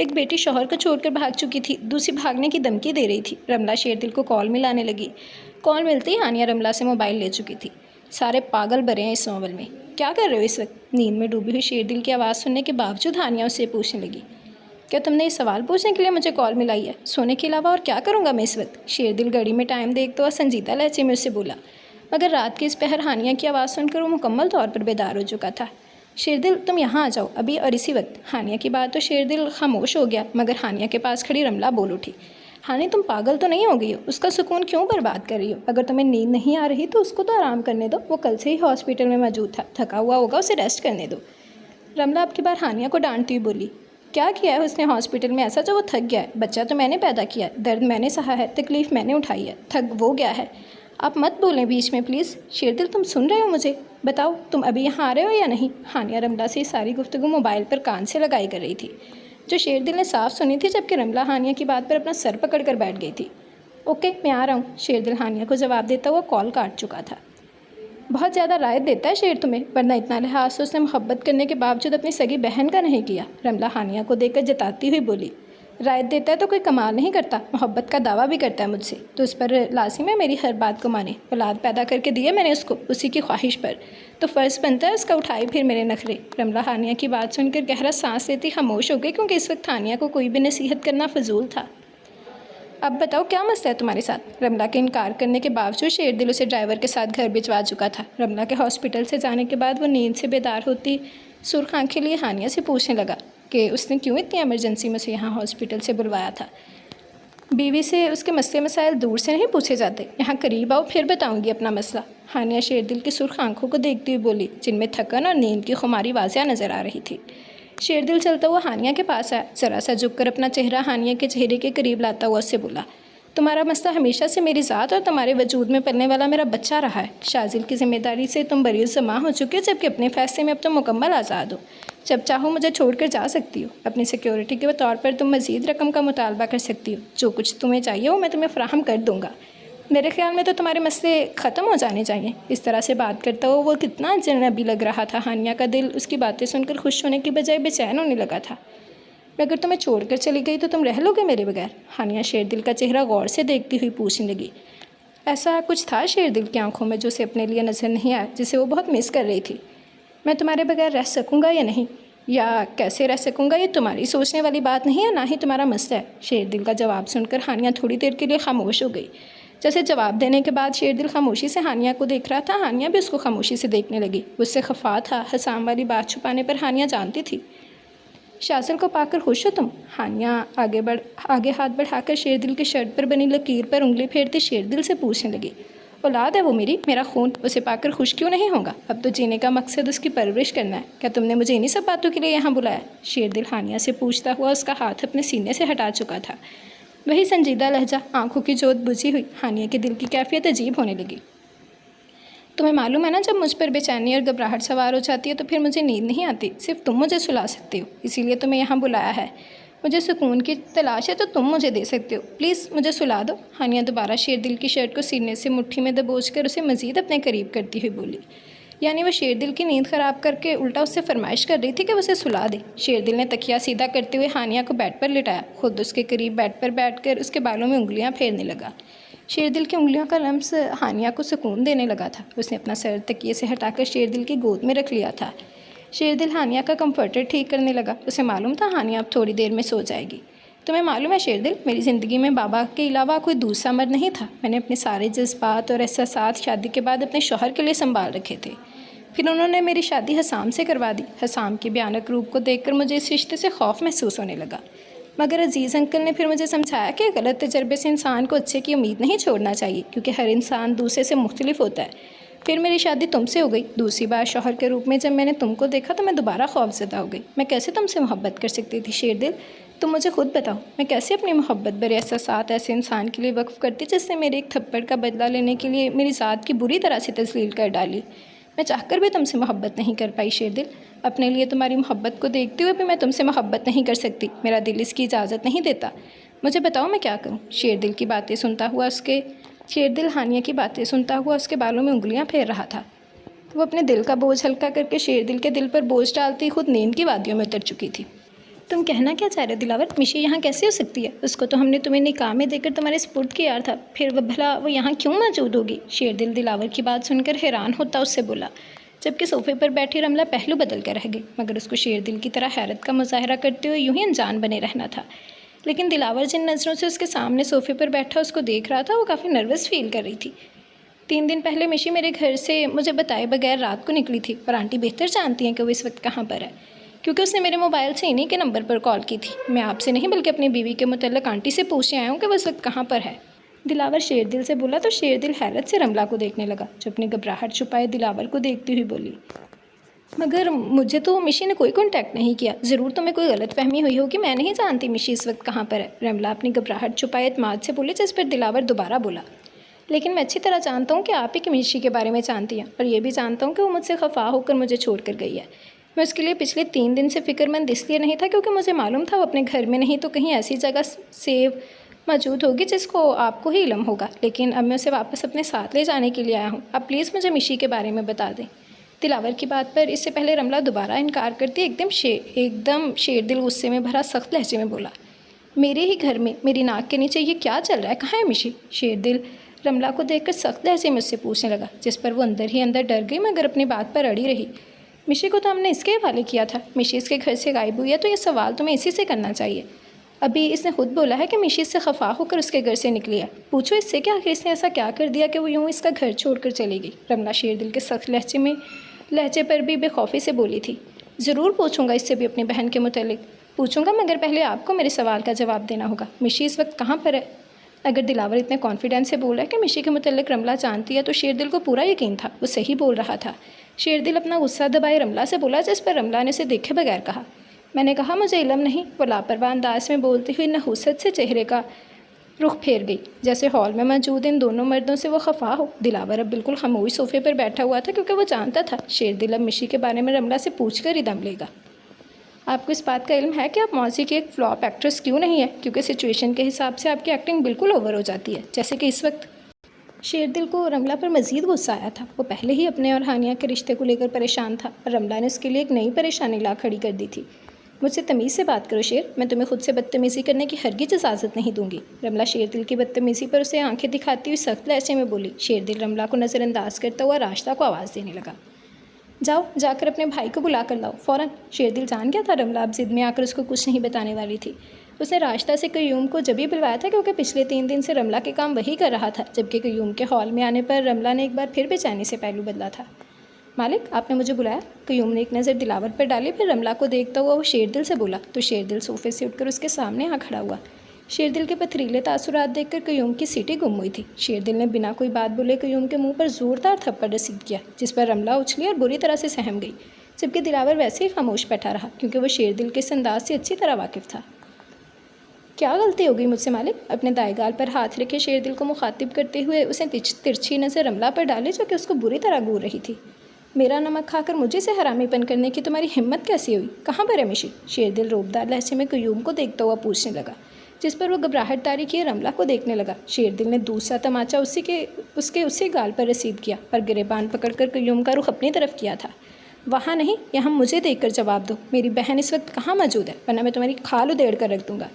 एक बेटी शौहर को छोड़कर भाग चुकी थी, दूसरी भागने की धमकी दे रही थी। रमला शेरदिल को कॉल मिलाने लगी। कॉल मिलते ही हानिया रमला से मोबाइल ले चुकी थी। सारे पागल भरे हैं इस नॉवल में, क्या कर रहे हो इस वक्त? नींद में डूबी हुई शेरदिल की आवाज़ सुनने के बावजूद हानिया उससे पूछने लगी, क्या तुमने ये सवाल पूछने के लिए मुझे कॉल मिलाई है? सोने के अलावा और क्या करूँगा मैं इस वक्त? शेरदिल घड़ी में टाइम देखते हुए संजीदा लहजे में उससे बोला। मगर रात के इस पहर हानिया की आवाज़ सुनकर वो मुकम्मल तौर पर बेदार हो चुका था। शेरदिल, तुम यहाँ आ जाओ अभी और इसी वक्त। हानिया की बात तो शेरदिल खामोश हो गया, मगर हानिया के पास खड़ी रमला बोल उठी, हानि तुम पागल तो नहीं हो गई हो? उसका सुकून क्यों बर्बाद कर रही हो? अगर तुम्हें नींद नहीं आ रही तो उसको तो आराम करने दो, वो कल से ही हॉस्पिटल में मौजूद था, थका हुआ होगा, उसे रेस्ट करने दो। रमला अब की बार हानिया को डांटती हुई बोली, क्या किया है उसने हॉस्पिटल में ऐसा जो वो थक गया है? बच्चा तो मैंने पैदा किया है, दर्द मैंने सहा है, तकलीफ़ मैंने उठाई है, थक वो गया है। आप मत बोलें बीच में प्लीज़। शेरदिल, तुम सुन रहे हो मुझे? बताओ तुम अभी यहाँ आ रहे हो या नहीं? हानिया रमला से सारी गुफ्तगू मोबाइल पर कान से लगाई कर रही थी, जो शेरदिल ने साफ सुनी थी, जबकि रमला हानिया की बात पर अपना सर पकड़ कर बैठ गई थी। ओके, मैं आ रहा हूँ, शेरदिल हानिया को जवाब देता हुआ कॉल काट चुका था। बहुत ज़्यादा रायत देता है शेर तुम्हें, वरना इतना लिहाज से उसने मोहब्बत करने के बावजूद अपनी सगी बहन का नहीं किया, रमला हानिया को देखकर जताती हुई बोली। रायत देता है तो कोई कमाल नहीं करता, मोहब्बत का दावा भी करता है मुझसे, तो उस पर लाजिम है मेरी हर बात को माने। औलाद पैदा करके दिए मैंने उसको उसी की ख्वाहिश पर, तो फ़र्ज़ बनता है उसका उठाए फिर मेरे नखरे। रमला हानिया की बात सुनकर गहरा सांस लेती खामोश हो गई, क्योंकि इस वक्त हानिया को कोई भी नसीहत करना फजूल था। अब बताओ क्या मसला है तुम्हारे साथ? रमला के इनकार करने के बावजूद शेरदिल उसे ड्राइवर के साथ घर भिजवा चुका था। रमला के हॉस्पिटल से जाने के बाद वो नींद से बेदार होती सुर्ख आंखें लिए हानिया से पूछने लगा कि उसने क्यों इतनी एमरजेंसी में उसे यहाँ हॉस्पिटल से बुलवाया था। बीवी से उसके मसले मसाइल दूर से नहीं पूछे जाते, यहाँ करीब आओ फिर बताऊँगी अपना मसला। हानिया शेरदिल की सुर्ख आंखों को देखती हुई बोली, जिनमें थकन और नींद की खुमारी वाज़िया नज़र आ रही थी। शेरदिल चलता हुआ हानिया के पास आया, ज़रा सा झुककर अपना चेहरा हानिया के चेहरे के करीब लाता हुआ उससे बोला, तुम्हारा मसला हमेशा से मेरी ज़ात और तुम्हारे वजूद में पलने वाला मेरा बच्चा रहा है। शाजिल की जिम्मेदारी से तुम बरीज़ जमा हो चुके हो, जबकि अपने फ़ैसले में अब तुम मुकम्मल आज़ाद हो। जब चाहो मुझे छोड़कर जा सकती हो। अपनी सिक्योरिटी के तौर पर तुम मज़ीद रकम का मुतालबा कर सकती हो। जो कुछ तुम्हें चाहिए वो मैं तुम्हें फ़राहम कर दूँगा। मेरे ख्याल में तो तुम्हारे मसले ख़त्म हो जाने चाहिए। इस तरह से बात करता हुआ वो कितना अजनबी लग रहा था। हानिया का दिल उसकी बातें सुनकर खुश होने की बजाय बेचैन होने लगा था। अगर तुम्हें छोड़कर चली गई तो तुम रह लोगे मेरे बगैर? हानिया शेरदिल का चेहरा गौर से देखती हुई पूछने लगी। ऐसा कुछ था शेरदिल की आंखों में जो उसे अपने लिए नज़र नहीं आया, जिसे वो बहुत मिस कर रही थी। मैं तुम्हारे बगैर रह सकूँगा या नहीं, या कैसे रह सकूँगा, ये तुम्हारी सोचने वाली बात नहीं है, ना ही तुम्हारा मसला है। शेरदिल का जवाब सुनकर हानिया थोड़ी देर के लिए खामोश हो गई। जैसे जवाब देने के बाद शेरदिल खामोशी से हानिया को देख रहा था, हानिया भी उसको खामोशी से देखने लगी। उससे खफा था। हसाम वाली बात छुपाने पर हानिया जानती थी शाज़िल को पाकर खुश हो तुम? हानिया आगे हाथ बढ़ाकर शेरदिल की शर्ट पर बनी लकीर पर उंगली फेरती शेरदिल से पूछने लगी। औलाद है वो मेरा खून, उसे पाकर खुश क्यों नहीं होगा? अब तो जीने का मकसद उसकी परवरिश करना है। क्या तुमने मुझे इन्हीं सब बातों के लिए यहाँ बुलाया? शेरदिल हानिया से पूछता हुआ उसका हाथ अपने सीने से हटा चुका था। वही संजीदा लहजा, आंखों की जोत बुझी हुई। हानिया के दिल की कैफियत अजीब होने लगी। तुम्हें मालूम है ना, जब मुझ पर बेचैनी और घबराहट सवार हो जाती है तो फिर मुझे नींद नहीं आती। सिर्फ तुम मुझे सुला सकती हो, इसीलिए तुम्हें यहाँ बुलाया है। मुझे सुकून की तलाश है तो तुम मुझे दे सकते हो। प्लीज़ मुझे सुला दो। हानिया दोबारा शेरदिल की शर्ट को सीने से मुट्ठी में दबोचकर उसे मज़ीद अपने करीब करती हुई बोली। यानी वह शेरदिल की नींद ख़राब करके उल्टा उससे फरमाइश कर रही थी कि उसे सुला दे। शेरदिल ने तकिया सीधा करते हुए हानिया को बेड पर लिटाया, खुद उसके करीब बेड पर बैठकर उसके बालों में उंगलियां फेरने लगा। शेरदिल की उंगलियों का लम्स हानिया को सुकून देने लगा था। उसने अपना सर तकिए से हटाकर शेरदिल की गोद में रख लिया था। शेरदिल हानिया का कंफर्टर ठीक करने लगा। उसे मालूम था हानिया अब थोड़ी देर में सो जाएगी। तुम्हें मालूम है शेरदिल, मेरी ज़िंदगी में बाबा के अलावा कोई दूसरा मर्द नहीं था। मैंने अपने सारे जज्बात और एहसासात शादी के बाद अपने शौहर के लिए संभाल रखे थे। फिर उन्होंने मेरी शादी हसाम से करवा दी। हसाम के भयानक रूप को देखकर मुझे इस रिश्ते से खौफ महसूस होने लगा। मगर अजीज़ अंकल ने फिर मुझे समझाया कि गलत तजर्बे से इंसान को अच्छे की उम्मीद नहीं छोड़ना चाहिए, क्योंकि हर इंसान दूसरे से मुख्तलिफ होता है। फिर मेरी शादी तुमसे हो गई। दूसरी बार शौहर के रूप में जब मैंने तुमको देखा तो मैं दोबारा खौफज़दा हो गई। मैं कैसे तुमसे मोहब्बत कर सकती थी शेरदिल? तुम मुझे खुद बताओ, मैं कैसे अपनी मोहब्बत भरे एहसासात ऐसे इंसान के लिए वक्फ़ करती जिसने मेरे एक थप्पड़ का बदला लेने के लिए मेरी ज़ात की बुरी तरह से तस्लील कर डाली। मैं चाहकर भी तुमसे मोहब्बत नहीं कर पाई शेरदिल। अपने लिए तुम्हारी मोहब्बत को देखते हुए भी मैं तुमसे मोहब्बत नहीं कर सकती। मेरा दिल इसकी इजाज़त नहीं देता। मुझे बताओ मैं क्या करूं? शेरदिल हानिया की बातें सुनता हुआ उसके बालों में उंगलियां फेर रहा था। वो अपने दिल का बोझ हल्का करके शेरदिल के दिल पर बोझ डालती खुद नींद की वादियों में उतर चुकी थी। तुम कहना क्या चाह रहे हो दिलावर? मिशी यहाँ कैसे हो सकती है? उसको तो हमने तुम्हें निकाह में देकर तुम्हारे स्पुर्द किया था, फिर वह भला वो यहाँ क्यों मौजूद होगी? शेरदिल दिलावर की बात सुनकर हैरान होता उससे बोला, जबकि सोफे पर बैठी रमला पहलू बदल कर रह गई। मगर उसको शेरदिल की तरह हैरत का मुजाहरा करते हुए यूं ही अनजान बने रहना था। लेकिन दिलावर जिन नज़रों से उसके सामने सोफे पर बैठा उसको देख रहा था, वो काफ़ी नर्वस फील कर रही थी। 3 दिन पहले मिशी मेरे घर से मुझे बताए बगैर रात को निकली थी, और आंटी बेहतर जानती हैं कि वो इस वक्त कहाँ पर है, क्योंकि उसने मेरे मोबाइल से इन्हीं के नंबर पर कॉल की थी। मैं आपसे नहीं बल्कि अपनी बीवी के मुतल्लिक आंटी से पूछने आया हूँ कि वो इस वक्त कहाँ पर है। दिलावर शेरदिल से बोला तो शेरदिल हैरत से रमला को देखने लगा, जो अपनी घबराहट छुपाए दिलावर को देखती हुई बोली, मगर मुझे तो मिशी ने कोई कांटेक्ट नहीं किया। ज़रूर तुम्हें कोई गलतफहमी हुई होगी, मैं नहीं जानती मिशी इस वक्त कहाँ पर है। रमला अपनी घबराहट छुपाए एतमाद से बोली, जिस पर दिलावर दोबारा बोला, लेकिन मैं अच्छी तरह जानता हूँ कि आप ही मिशी के बारे में जानती हैं, और ये भी जानता हूँ कि वो मुझसे खफा होकर मुझे छोड़ कर गई है। मैं उसके लिए पिछले 3 दिन से फ़िक्रमंद इसलिए नहीं था क्योंकि मुझे मालूम था वो अपने घर में नहीं तो कहीं ऐसी जगह सेव मौजूद होगी जिसको आपको ही इल्म होगा। लेकिन अब मैं उसे वापस अपने साथ ले जाने के लिए आया हूँ। आप प्लीज़ मुझे मिशी के बारे में बता दें। दिलावर की बात पर इससे पहले रमला दोबारा इनकार करती एकदम शेरदिल गुस्से में भरा सख्त लहजे में बोला, मेरे ही घर में मेरी नाक के नीचे ये क्या चल रहा है? कहाँ है मिशी? शेरदिल रमला को देखकर सख्त लहजे में उससे पूछने लगा, जिस पर वो अंदर ही अंदर डर गई मगर अपनी बात पर अड़ी रही। मिशी को तो हमने इसके हवाले किया था। मिशी इसके घर से गायब हुई है तो ये सवाल तुम्हें इसी से करना चाहिए। अभी इसने खुद बोला है कि मिशी इससे खफा होकर उसके घर से निकली है। पूछो इससे कि आखिर इसने ऐसा क्या कर दिया कि वो यूँ इसका घर छोड़कर चली गई। रमला शेरदिल के सख्त लहजे पर भी बेखौफी से बोली थी, ज़रूर पूछूंगा इससे भी अपनी बहन के मुतालिक पूछूंगा, मगर पहले आपको मेरे सवाल का जवाब देना होगा। मिशी इस वक्त कहाँ पर है? अगर दिलावर इतने कॉन्फिडेंस से बोल रहा है कि मिशी के मुतालिक रमला जानती है तो शेरदिल को पूरा यकीन था वो सही बोल रहा था। शेरदिल अपना गुस्सा दबाए रमला से बोला, जिस पर रमला ने उसे देखे बगैर कहा, मैंने कहा मुझे इल्म नहीं। वो लापरवाह अंदाज में बोलती हुई नहुसत से चेहरे का रुख फेर गई, जैसे हॉल में मौजूद इन दोनों मर्दों से वो खफा हो। दिलावर अब बिल्कुल खामोश सोफे पर बैठा हुआ था, क्योंकि वो जानता था शेरदिल अब मिशी के बारे में रमला से पूछ कर ही दम लेगा। आपको इस बात का इल्म है कि आप मौसी की एक फ्लॉप एक्ट्रेस क्यों नहीं है? क्योंकि सिचुएशन के हिसाब से आपकी एक्टिंग बिल्कुल ओवर हो जाती है, जैसे कि इस वक्त। शेरदिल को रमला पर मज़ीद गुस्सा आया था। वो पहले ही अपने और हानिया के रिश्ते को लेकर परेशान था, और रमला ने उसके लिए एक नई परेशानी ला खड़ी कर दी थी। मुझसे तमीज़ से बात करो शेर, मैं तुम्हें खुद से बदतमीज़ी करने की हरगिज़ इजाज़त नहीं दूंगी। रमला शेरदिल की बदतमीज़ी पर उसे आंखें दिखाती हुई सख्त लहजे में बोली। शेरदिल रमला को नज़रअंदाज करता हुआ रास्ता को आवाज़ देने लगा, जाओ जाकर अपने भाई को बुला कर लाओ फ़ौरन। शेरदिल जान गया था रमला अब ज़िद में आकर उसको कुछ नहीं बताने वाली थी। उसने रास्ता से कयूम को जब ही बुलवाया था क्योंकि पिछले 3 दिन से रमला के काम वही कर रहा था, जबकि कयूम के हॉल में आने पर रमला ने एक बार फिर बेचैनी से पहलू बदला था। मालिक, आपने मुझे बुलाया? कयूम ने एक नज़र दिलावर पर डाली, फिर रमला को देखता हुआ वो शेरदिल से बोला तो शेरदिल सोफे से उठकर उसके सामने आ खड़ा हुआ। शेरदिल के पथरीले तासुरात देखकर कयूम की सीटी गुम हुई थी। शेरदिल ने बिना कोई बात बोले कयूम के मुंह पर ज़ोरदार थप्पड़ रसीद किया, जिस पर रमला उछली और बुरी तरह से सहम गई, जबकि दिलावर वैसे ही खामोश बैठा रहा, क्योंकि वह शेरदिल के इस अंदाज से अच्छी तरह वाकिफ़ था। क्या गलती हो गई मुझसे मालिक? अपने दाएं गाल पर हाथ रखे शेरदिल को मुखातिब करते हुए उसने तिरछी नज़र रमला पर डाली, जो कि उसको बुरी तरह घूर रही थी। मेरा नमक खाकर मुझे से हरामीपन करने की तुम्हारी हिम्मत कैसी हुई? कहाँ पर है मिशी? शेरदिल रोबदार लहजे में कयूम को देखता हुआ पूछने लगा, जिस पर वह घबराहट तारी किए रमला को देखने लगा। शेरदिल ने दूसरा तमाचा उसी गाल पर रसीद किया और गिरेबान पकड़कर कयूम का रुख अपनी तरफ किया था। वहाँ नहीं, यहाँ मुझे देखकर जवाब दो। मेरी बहन इस वक्त कहाँ मौजूद है, वरना मैं तुम्हारी खाल उधेड़ कर रख दूँगा।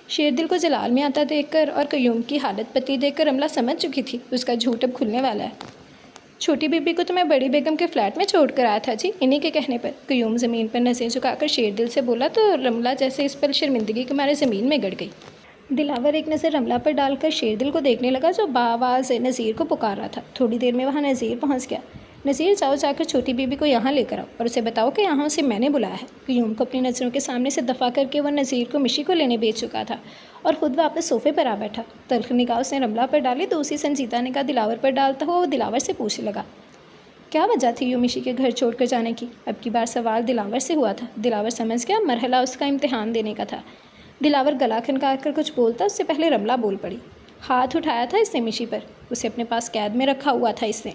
शेरदिल को जलाल में आता देखकर और कयूम की हालत पतली देखकर रमला समझ चुकी थी उसका झूठ अब खुलने वाला है। छोटी बीबी को तो मैं बड़ी बेगम के फ्लैट में छोड़ कर आया था जी, इन्हीं के कहने पर। कयूम ज़मीन पर नज़रें झुकाकर शेरदिल से बोला तो रमला जैसे इस पर शर्मिंदगी के मारे ज़मीन में गड़ गई। दिलावर एक नज़र रमला पर डालकर शेरदिल को देखने लगा, जो बाआवाज़ नज़ीर को पुकार रहा था। थोड़ी देर में वहाँ नज़ीर पहुँच गया। नज़ीर, जाओ जाकर छोटी बीबी को यहाँ लेकर आओ और उसे बताओ कि यहाँ उसे मैंने बुलाया है। कयूम को अपनी नज़रों के सामने से दफ़ा करके वह नज़ीर को मिशी को लेने भेज चुका था और ख़ुद वापस सोफ़े पर आ बैठा। तल्ख निगाह उसने रमला पर डाली तो उसी संजीदा निगाह दिलावर पर डालता हुआ वो दिलावर से पूछने लगा, क्या वजह थी यूँ मिशी के घर छोड़कर जाने की? अब की बार सवाल दिलावर से हुआ था। दिलावर समझ गया मरहला उसका इम्तिहान देने का था। दिलावर गला खनका कर कुछ बोलता उससे पहले रमला बोल पड़ी। हाथ उठाया था इसने मिशी पर, उसे अपने पास कैद में रखा हुआ था इसने।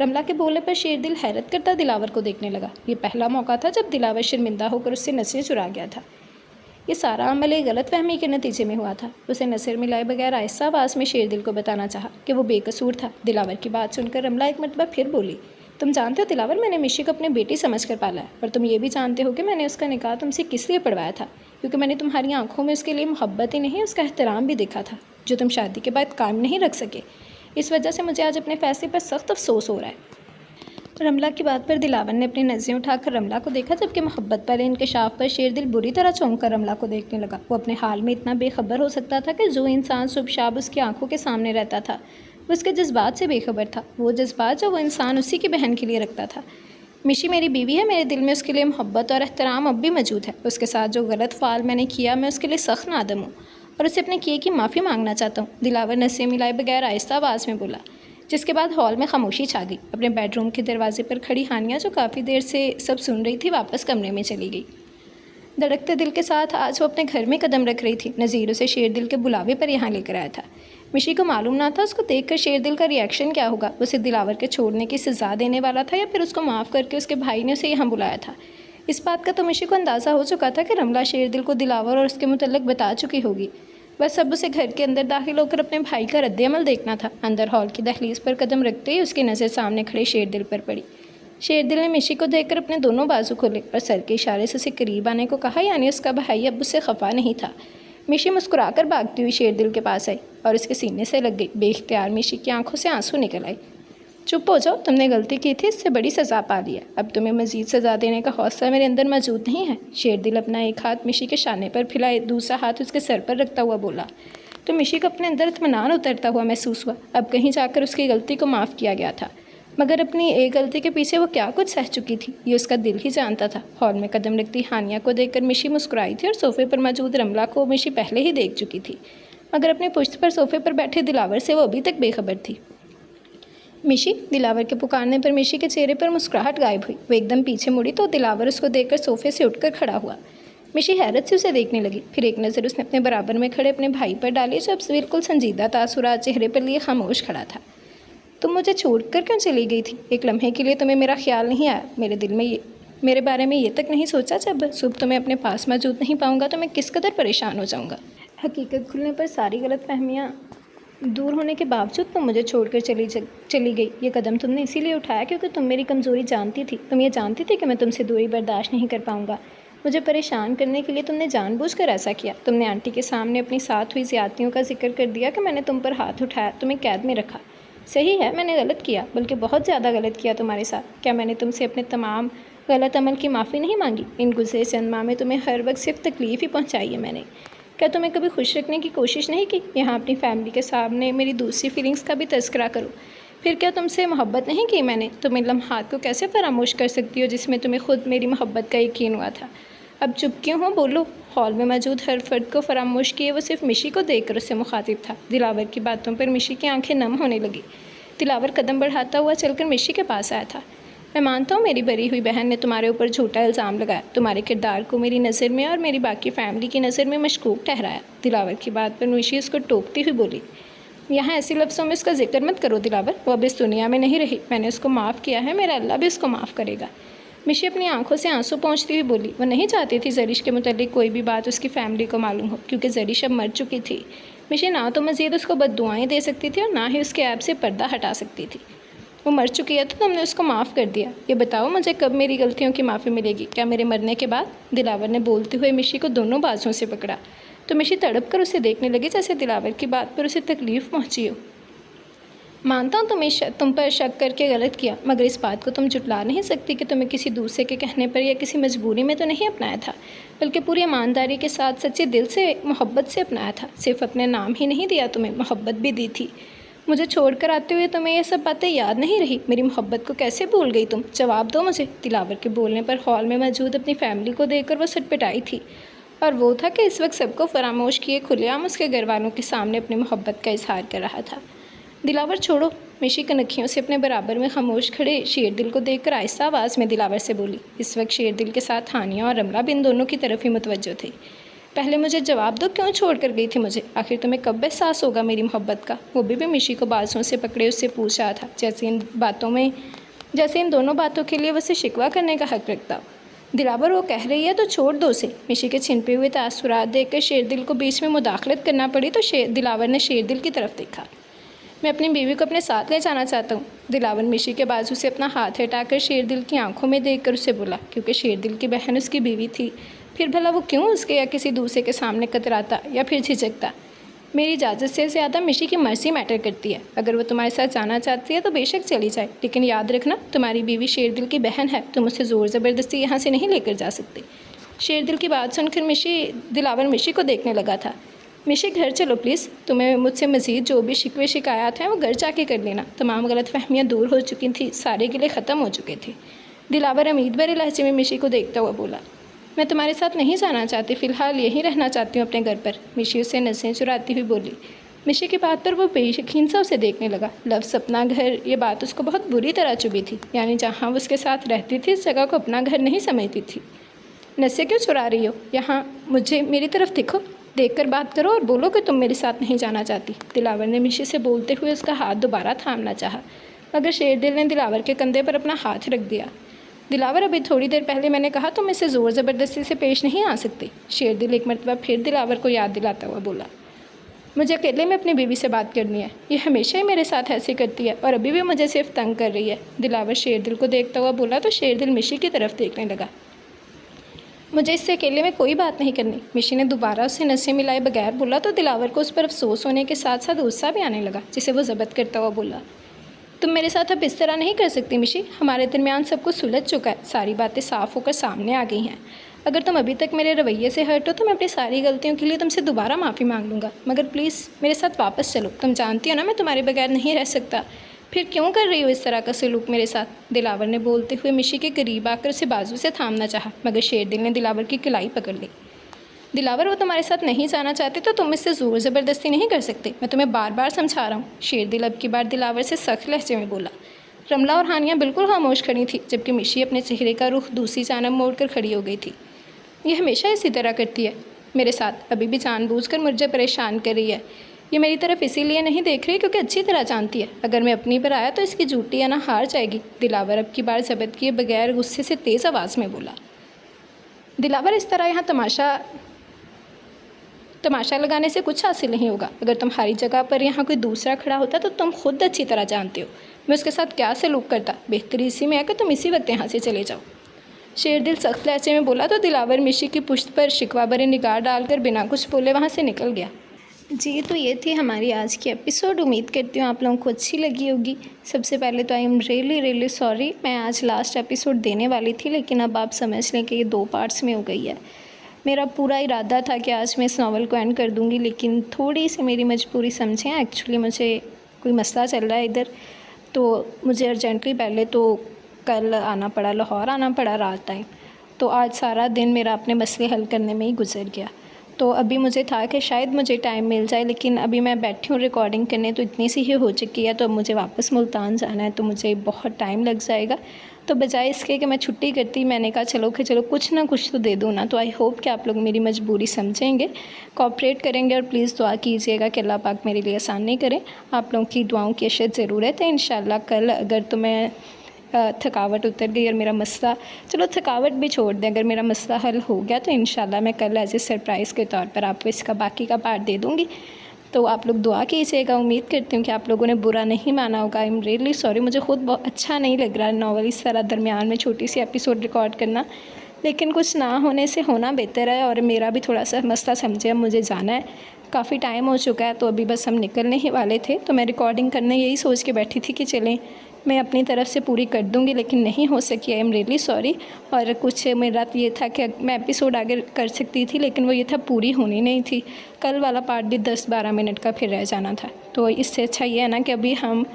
रमला के बोलने पर शेरदिल हैरत करता दिलावर को देखने लगा। ये पहला मौका था जब दिलावर शर्मिंदा होकर उससे नज़रें चुरा गया था। ये सारा अमल एक गलतफहमी के नतीजे में हुआ था। उसे नज़र मिलाए बगैर आहिस्ता आवाज़ में शेरदिल को बताना चाहा कि वो बेकसूर था। दिलावर की बात सुनकर रमला एक मरतबा फिर बोली, तुम जानते हो दिलावर, मैंने मिशी को अपनी बेटी समझकर पाला है, और तुम ये भी जानते हो कि मैंने उसका निकाह तुमसे किस लिए पढ़वाया था, क्योंकि मैंने तुम्हारी आंखों में उसके लिए मोहब्बत ही नहीं उसका एहतराम भी देखा था, जो तुम शादी के बाद कायम नहीं रख सके। इस वजह से मुझे आज अपने फैसले पर सख्त अफसोस हो रहा है। रमला की बात पर दिलावर ने अपनी नज़रें उठाकर रमला को देखा, जबकि मोहब्बत पर इंकशाफ पर शेरदिल बुरी तरह चौंक कर रमला को देखने लगा। वो अपने हाल में इतना बेखबर हो सकता था कि जो इंसान सुबह शाम उसकी आंखों के सामने रहता था वो उसके जज्बात से बेखबर था, वो जज्बात जो वो इंसान उसी की बहन के लिए रखता था। मिशी मेरी बीवी है, मेरे दिल में उसके लिए मोहब्बत और एहतराम अब भी मौजूद है। उसके साथ जो गलत फ़ाल मैंने किया, मैं उसके लिए सख्त नादम हूँ और उसे अपने किए की माफ़ी मांगना चाहता हूँ। दिलावर नसें मिलाए बगैर आहिस्ता आवाज़ में बोला, जिसके बाद हॉल में खामोशी छा गई। अपने बेडरूम के दरवाजे पर खड़ी हानिया, जो काफ़ी देर से सब सुन रही थी, वापस कमरे में चली गई। धड़कते दिल के साथ आज वो अपने घर में कदम रख रही थी। नज़ीर उसे शेरदिल के बुलावे पर यहाँ लेकर आया था। मिशी को मालूम ना था उसको देखकर शेरदिल का रिएक्शन क्या होगा। उसे दिलावर के छोड़ने की सज़ा देने वाला था या फिर उसको माफ़ करके उसके भाई ने उसे यहाँ बुलाया था। इस बात का तो मिशी को अंदाज़ा हो चुका था कि रमला शेरदिल को दिलावर और उसके मुतल्लिक़ बता चुकी होगी। बस अब उसे घर के अंदर दाखिल होकर अपने भाई का रद्द-ए-अमल देखना था। अंदर हॉल की दहलीज़ पर कदम रखते ही उसकी नज़र सामने खड़े शेरदिल पर पड़ी। शेरदिल ने मिशी को देखकर अपने दोनों बाजू खोले और सर के इशारे से उसे करीब आने को कहा, यानी उसका भाई अब उससे खफा नहीं था। मिशी मुस्कुराकर भागती हुई शेरदिल के पास आई और उसके सीने से लग गई। बेख्तियार मिशी की आंखों से आंसू निकल आए। चुप हो जाओ, तुमने गलती की थी, इससे बड़ी सज़ा पा ली है। अब तुम्हें मज़ीद सज़ा देने का हौसला मेरे अंदर मौजूद नहीं है। शेरदिल अपना एक हाथ मिशी के शाने पर फैलाए, दूसरा हाथ उसके सर पर रखता हुआ बोला। तो मिशी को अपने अंदर इत्मीनान उतरता हुआ महसूस हुआ। अब कहीं जाकर उसकी गलती को माफ़ किया गया था, मगर अपनी एक गलती के पीछे वो क्या कुछ सह चुकी थी ये उसका दिल ही जानता था। हॉल में कदम रखती हानिया को देखकर मिशी मुस्कुराई थी और सोफ़े पर मौजूद रमला को मिशी पहले ही देख चुकी थी, मगर अपनी पुश्त पर सोफ़े पर बैठे दिलावर से वो अभी तक बेखबर थी। मिशी, दिलावर के पुकारने पर मिशी के चेहरे पर मुस्कुराहट गायब हुई। वो एकदम पीछे मुड़ी तो दिलावर उसको देखकर सोफ़े से उठकर खड़ा हुआ। मिशी हैरत से उसे देखने लगी। फिर एक नज़र उसने अपने बराबर में खड़े अपने भाई पर डाली, जो अब बिल्कुल संजीदा तासुरात चेहरे पर लिए खामोश खड़ा था। तुम मुझे छोड़कर क्यों चली गई थी? एक लम्हे के लिए तुम्हें मेरा ख्याल नहीं आया? मेरे बारे में ये तक नहीं सोचा जब सुबह तुम्हें अपने पास मौजूद नहीं पाऊंगा तो मैं किस कदर परेशान हो जाऊंगा? हकीकत खुलने पर सारी गलतफहमियां दूर होने के बावजूद तुम मुझे छोड़कर चली गई। ये कदम तुमने इसीलिए उठाया क्योंकि तुम मेरी कमज़ोरी जानती थी। तुम ये जानती थी कि मैं तुमसे दूरी बर्दाश्त नहीं कर पाऊंगा। मुझे परेशान करने के लिए तुमने जानबूझकर ऐसा किया। तुमने आंटी के सामने अपनी साथ हुई ज़्यादतियों का जिक्र कर दिया कि मैंने तुम पर हाथ उठाया, तुम्हें कैद में रखा। सही है, मैंने गलत किया, बल्कि बहुत ज़्यादा गलत किया तुम्हारे साथ। क्या मैंने तुमसे अपने तमाम गलत अमल की माफ़ी नहीं मांगी? इन गुज़रे चंद माह में तुम्हें हर वक्त सिर्फ तकलीफ़ ही पहुँचाई है मैंने। क्या तुम्हें कभी खुश रखने की कोशिश नहीं की? यहाँ अपनी फैमिली के सामने मेरी दूसरी फीलिंग्स का भी तज़किरा करो। फिर क्या तुमसे मोहब्बत नहीं की मैंने? तुम इन लम्हात को कैसे फरामोश कर सकती हो जिसमें तुम्हें खुद मेरी मोहब्बत का यकीन हुआ था? अब चुप क्यों हो? बोलो। हॉल में मौजूद हर फर्द को फरामोश किए वो सिर्फ मिशी को देखकर उससे मुखातिब था। दिलावर की बातों पर मिशी की आंखें नम होने लगी। दिलावर कदम बढ़ाता हुआ चलकर मिशी के पास आया था। मैं मानता हूँ मेरी बरी हुई बहन ने तुम्हारे ऊपर झूठा इल्ज़ाम लगाया, तुम्हारे किरदार को मेरी नज़र में और मेरी बाकी फैमिली की नज़र में मशकूक ठहराया। दिलावर की बात पर मिशी उसको टोकती हुई बोली, यहाँ ऐसे लफ्ज़ों में उसका जिक्र मत करो दिलावर, वो अब इस दुनिया में नहीं रही। मैंने उसको माफ़ किया है, मेरा अल्लाह भी उसको माफ़ करेगा। मिशी अपनी आंखों से आंसू पोंछती हुई बोली, वो नहीं चाहती थी ज़रिश के मुतालिक कोई भी बात उसकी फ़ैमिली को मालूम हो, क्योंकि ज़रिश अब मर चुकी थी। मिशी ना तो मज़ीद उसको बद्दुआएं दे सकती थी और ना ही उसके ऐब से पर्दा हटा सकती थी। वो मर चुकी है तो तुमने उसको माफ़ कर दिया। ये बताओ मुझे कब मेरी गलतियों की माफ़ी मिलेगी? क्या मेरे मरने के बाद? दिलावर ने बोलते हुए मिशी को दोनों बाजुओं से पकड़ा तो मिशी तड़प कर उसे देखने लगी जैसे दिलावर की बात पर उसे तकलीफ़ पहुँची हो। मानता हूँ तुम पर शक करके गलत किया, मगर इस बात को तुम जुटला नहीं सकती कि तुम्हें किसी दूसरे के कहने पर या किसी मजबूरी में तो नहीं अपनाया था, बल्कि पूरी ईमानदारी के साथ सच्चे दिल से मोहब्बत से अपनाया था। सिर्फ अपने नाम ही नहीं दिया, तुम्हें मोहब्बत भी दी थी। मुझे छोड़कर आते हुए तुम्हें ये सब बातें याद नहीं रही? मेरी मोहब्बत को कैसे भूल गई तुम? जवाब दो मुझे। दिलावर के बोलने पर हॉल में मौजूद अपनी फैमिली को देखकर वो सटपटाई थी, और वो था कि इस वक्त सबको फरामोश किए खुलेआम उसके घर वालों के सामने अपनी मोहब्बत का इजहार कर रहा था। दिलावर छोड़ो। मिशी कनखियों से अपने बराबर में खामोश खड़े शेरदिल को देखकर आहिस्ता आवाज़ में दिलावर से बोली। इस वक्त शेरदिल के साथ हानिया और रमला बिन दोनों की तरफ ही मुतवज्जो थे। पहले मुझे जवाब दो, क्यों छोड़ कर गई थी मुझे? आखिर तुम्हें कब एहसास होगा मेरी मोहब्बत का? वो भी मिशी को बाजुओं से पकड़े उससे पूछ रहा था, जैसे इन दोनों बातों के लिए उसे शिकवा करने का हक रखता हो। दिलावर वो कह रही है तो छोड़ दो उसे। मिशी के छिनपे हुए तासुरात देखकर शेरदिल को बीच में मुदाखलत करना पड़ी तो दिलावर ने शेरदिल की तरफ देखा। मैं अपनी बीवी को अपने साथ ले जाना चाहता हूँ। दिलावर मिशी के बाजू से अपना हाथ हटाकर शेरदिल की आंखों में देखकर उसे बोला, क्योंकि शेरदिल की बहन उसकी बीवी थी। फिर भला वो क्यों उसके या किसी दूसरे के सामने कतराता या फिर झिझकता? मेरी इजाज़त से ज़्यादा मिशी की मर्जी मैटर करती है। अगर वो तुम्हारे साथ जाना चाहती है तो बेशक चली जाए, लेकिन याद रखना तुम्हारी बीवी शेरदिल की बहन है, तुम उसे ज़ोर ज़बरदस्ती यहाँ से नहीं लेकर जा सकते। शेरदिल की बात सुनकर दिलावर मिशी को देखने लगा था। मिशी घर चलो प्लीज़, तुम्हें मुझसे मज़ीद जो भी शिकवे शिकायत हैं वो घर जाके कर लेना। तमाम गलत फहमियाँ दूर हो चुकी थी, सारे गिले ख़त्म हो चुके थे। दिलावर उम्मीद भरे लहजे में मिशी को देखता हुआ बोला, मैं तुम्हारे साथ नहीं जाना चाहती, फ़िलहाल यहीं रहना चाहती हूँ अपने घर पर। मिशी उससे नसें चुराती हुई बोली। मिशी की बात पर वो बेयकीन सा उसे देखने लगा। लफ्ज़ अपना घर, ये बात उसको बहुत बुरी तरह चुभी थी, यानी जहाँ वो उसके साथ रहती थी इस जगह को अपना घर नहीं समझती थी। नसें क्यों चुरा रही हो? यहाँ मेरी तरफ देखकर बात करो और बोलो कि तुम मेरे साथ नहीं जाना चाहती। दिलावर ने मिशी से बोलते हुए उसका हाथ दोबारा थामना चाहा, मगर शेरदिल ने दिलावर के कंधे पर अपना हाथ रख दिया। दिलावर, अभी थोड़ी देर पहले मैंने कहा तुम इसे ज़ोर ज़बरदस्ती से पेश नहीं आ सकते। शेरदिल एक मरतबा फिर दिलावर को याद दिलाता हुआ बोला, मुझे अकेले में अपनी बीवी से बात करनी है। ये हमेशा ही मेरे साथ ऐसे करती है और अभी भी मुझे सिर्फ तंग कर रही है। दिलावर शेरदिल को देखता हुआ बोला तो शेरदिल मिशी की तरफ देखने लगा। मुझे इससे अकेले में कोई बात नहीं करनी। मिशी ने दोबारा उससे नसें मिलाए बगैर बोला तो दिलावर को उस पर अफसोस होने के साथ साथ गुस्सा भी आने लगा, जिसे वो ज़ब्त करता हुआ बोला, तुम मेरे साथ अब इस तरह नहीं कर सकती मिशी। हमारे दरमियान सब कुछ सुलझ चुका है, सारी बातें साफ़ होकर सामने आ गई हैं। अगर तुम अभी तक मेरे रवैये से हर्ट हो तो मैं अपनी सारी गलतियों के लिए तुमसे दोबारा माफ़ी मांग लूँगा, मगर प्लीज़ मेरे साथ वापस चलो। तुम जानती हो ना मैं तुम्हारे बगैर नहीं रह सकता। फिर क्यों कर रही हो इस तरह का सलूक मेरे साथ? दिलावर ने बोलते हुए मिशी के करीब आकर उसे बाजू से थामना चाहा, मगर शेरदिल ने दिलावर की कलाई पकड़ ली। दिलावर, वो तुम्हारे साथ नहीं जाना चाहते तो तुम इससे ज़ोर ज़बरदस्ती नहीं कर सकते। मैं तुम्हें बार बार समझा रहा हूँ। शेरदिल अब की बार दिलावर से सख्त लहजे में बोला। रमला और हानिया बिल्कुल खामोश खड़ी थी, जबकि मिशी अपने चेहरे का रुख दूसरी जानब मोड़कर खड़ी हो गई थी। ये हमेशा इसी तरह करती है मेरे साथ, अभी भी जानबूझकर मुझे परेशान कर रही है। ये मेरी तरफ इसीलिए नहीं देख रही क्योंकि अच्छी तरह जानती है अगर मैं अपनी पर आया तो इसकी झूठी या ना हार जाएगी। दिलावर अब की बार ज़ब्त किए बगैर गुस्से से तेज़ आवाज़ में बोला। दिलावर, इस तरह यहाँ तमाशा लगाने से कुछ हासिल नहीं होगा। अगर तुम्हारी जगह पर यहाँ कोई दूसरा खड़ा होता तो तुम खुद अच्छी तरह जानते हो मैं उसके साथ क्या सलूक करता। बेहतरी इसी में है कि तुम इसी वक्त यहाँ से चले जाओ। शेरदिल सख्त लहजे में बोला तो दिलावर मिशी की पुश्त पर शिकवा भरे निगाह डालकर बिना कुछ बोले वहाँ से निकल गया। जी, तो ये थी हमारी आज की एपिसोड। उम्मीद करती हूँ आप लोगों को अच्छी लगी होगी। सबसे पहले तो आई एम रियली सॉरी, मैं आज लास्ट एपिसोड देने वाली थी, लेकिन अब आप समझ लें कि ये 2 पार्ट्स में हो गई है। मेरा पूरा इरादा था कि आज मैं इस नावल को एंड कर दूँगी, लेकिन थोड़ी सी मेरी मजबूरी समझें। एक्चुअली मुझे कोई मसला चल रहा है इधर, तो मुझे अर्जेंटली पहले तो कल आना पड़ा, लाहौर आना पड़ा रात टाइम। तो आज सारा दिन मेरा अपने मसले हल करने में ही गुजर गया। तो अभी मुझे था कि शायद मुझे टाइम मिल जाए, लेकिन अभी मैं बैठी हूँ रिकॉर्डिंग करने तो इतनी सी ही हो चुकी है। तो अब मुझे वापस मुल्तान जाना है, तो मुझे बहुत टाइम लग जाएगा। तो बजाय इसके कि मैं छुट्टी करती, मैंने कहा चलो कुछ ना कुछ तो दे दूँ ना। तो आई होप कि आप लोग मेरी मजबूरी समझेंगे, कोऑपरेट करेंगे और प्लीज़ दुआ कीजिएगा कि अल्लाह पाक मेरे लिए आसानी करें। आप लोगों की दुआओं की अशद ज़रूरत है। इंशाल्लाह कल अगर तो मैं थकावट उतर गई और मेरा मसला, चलो थकावट भी छोड़ दें, अगर मेरा मसला हल हो गया तो इंशाल्लाह मैं कल एज ए सरप्राइज़ के तौर पर आपको इसका बाकी का पार्ट दे दूँगी। तो आप लोग दुआ कीजिएगा। उम्मीद करती हूँ कि आप लोगों ने बुरा नहीं माना होगा। आई एम रियली सॉरी, मुझे खुद बहुत अच्छा नहीं लग रहा है नॉवल इस तरह दरमियान में छोटी सी एपिसोड रिकॉर्ड करना, लेकिन कुछ ना होने से होना बेहतर है। और मेरा भी थोड़ा सा मसला समझे, अब मुझे जाना है, काफ़ी टाइम हो चुका है। तो अभी बस हम निकलने ही वाले थे, तो मैं रिकॉर्डिंग करने यही सोच के बैठी थी कि चलें मैं अपनी तरफ से पूरी कर दूंगी, लेकिन नहीं हो सकी। I am really sorry. और कुछ मेरा ये था कि मैं एपिसोड आगे कर सकती थी, लेकिन वो ये था पूरी होनी नहीं थी। कल वाला पार्ट भी 10-12 मिनट का फिर रह जाना था। तो इससे अच्छा ये है ना कि अभी हम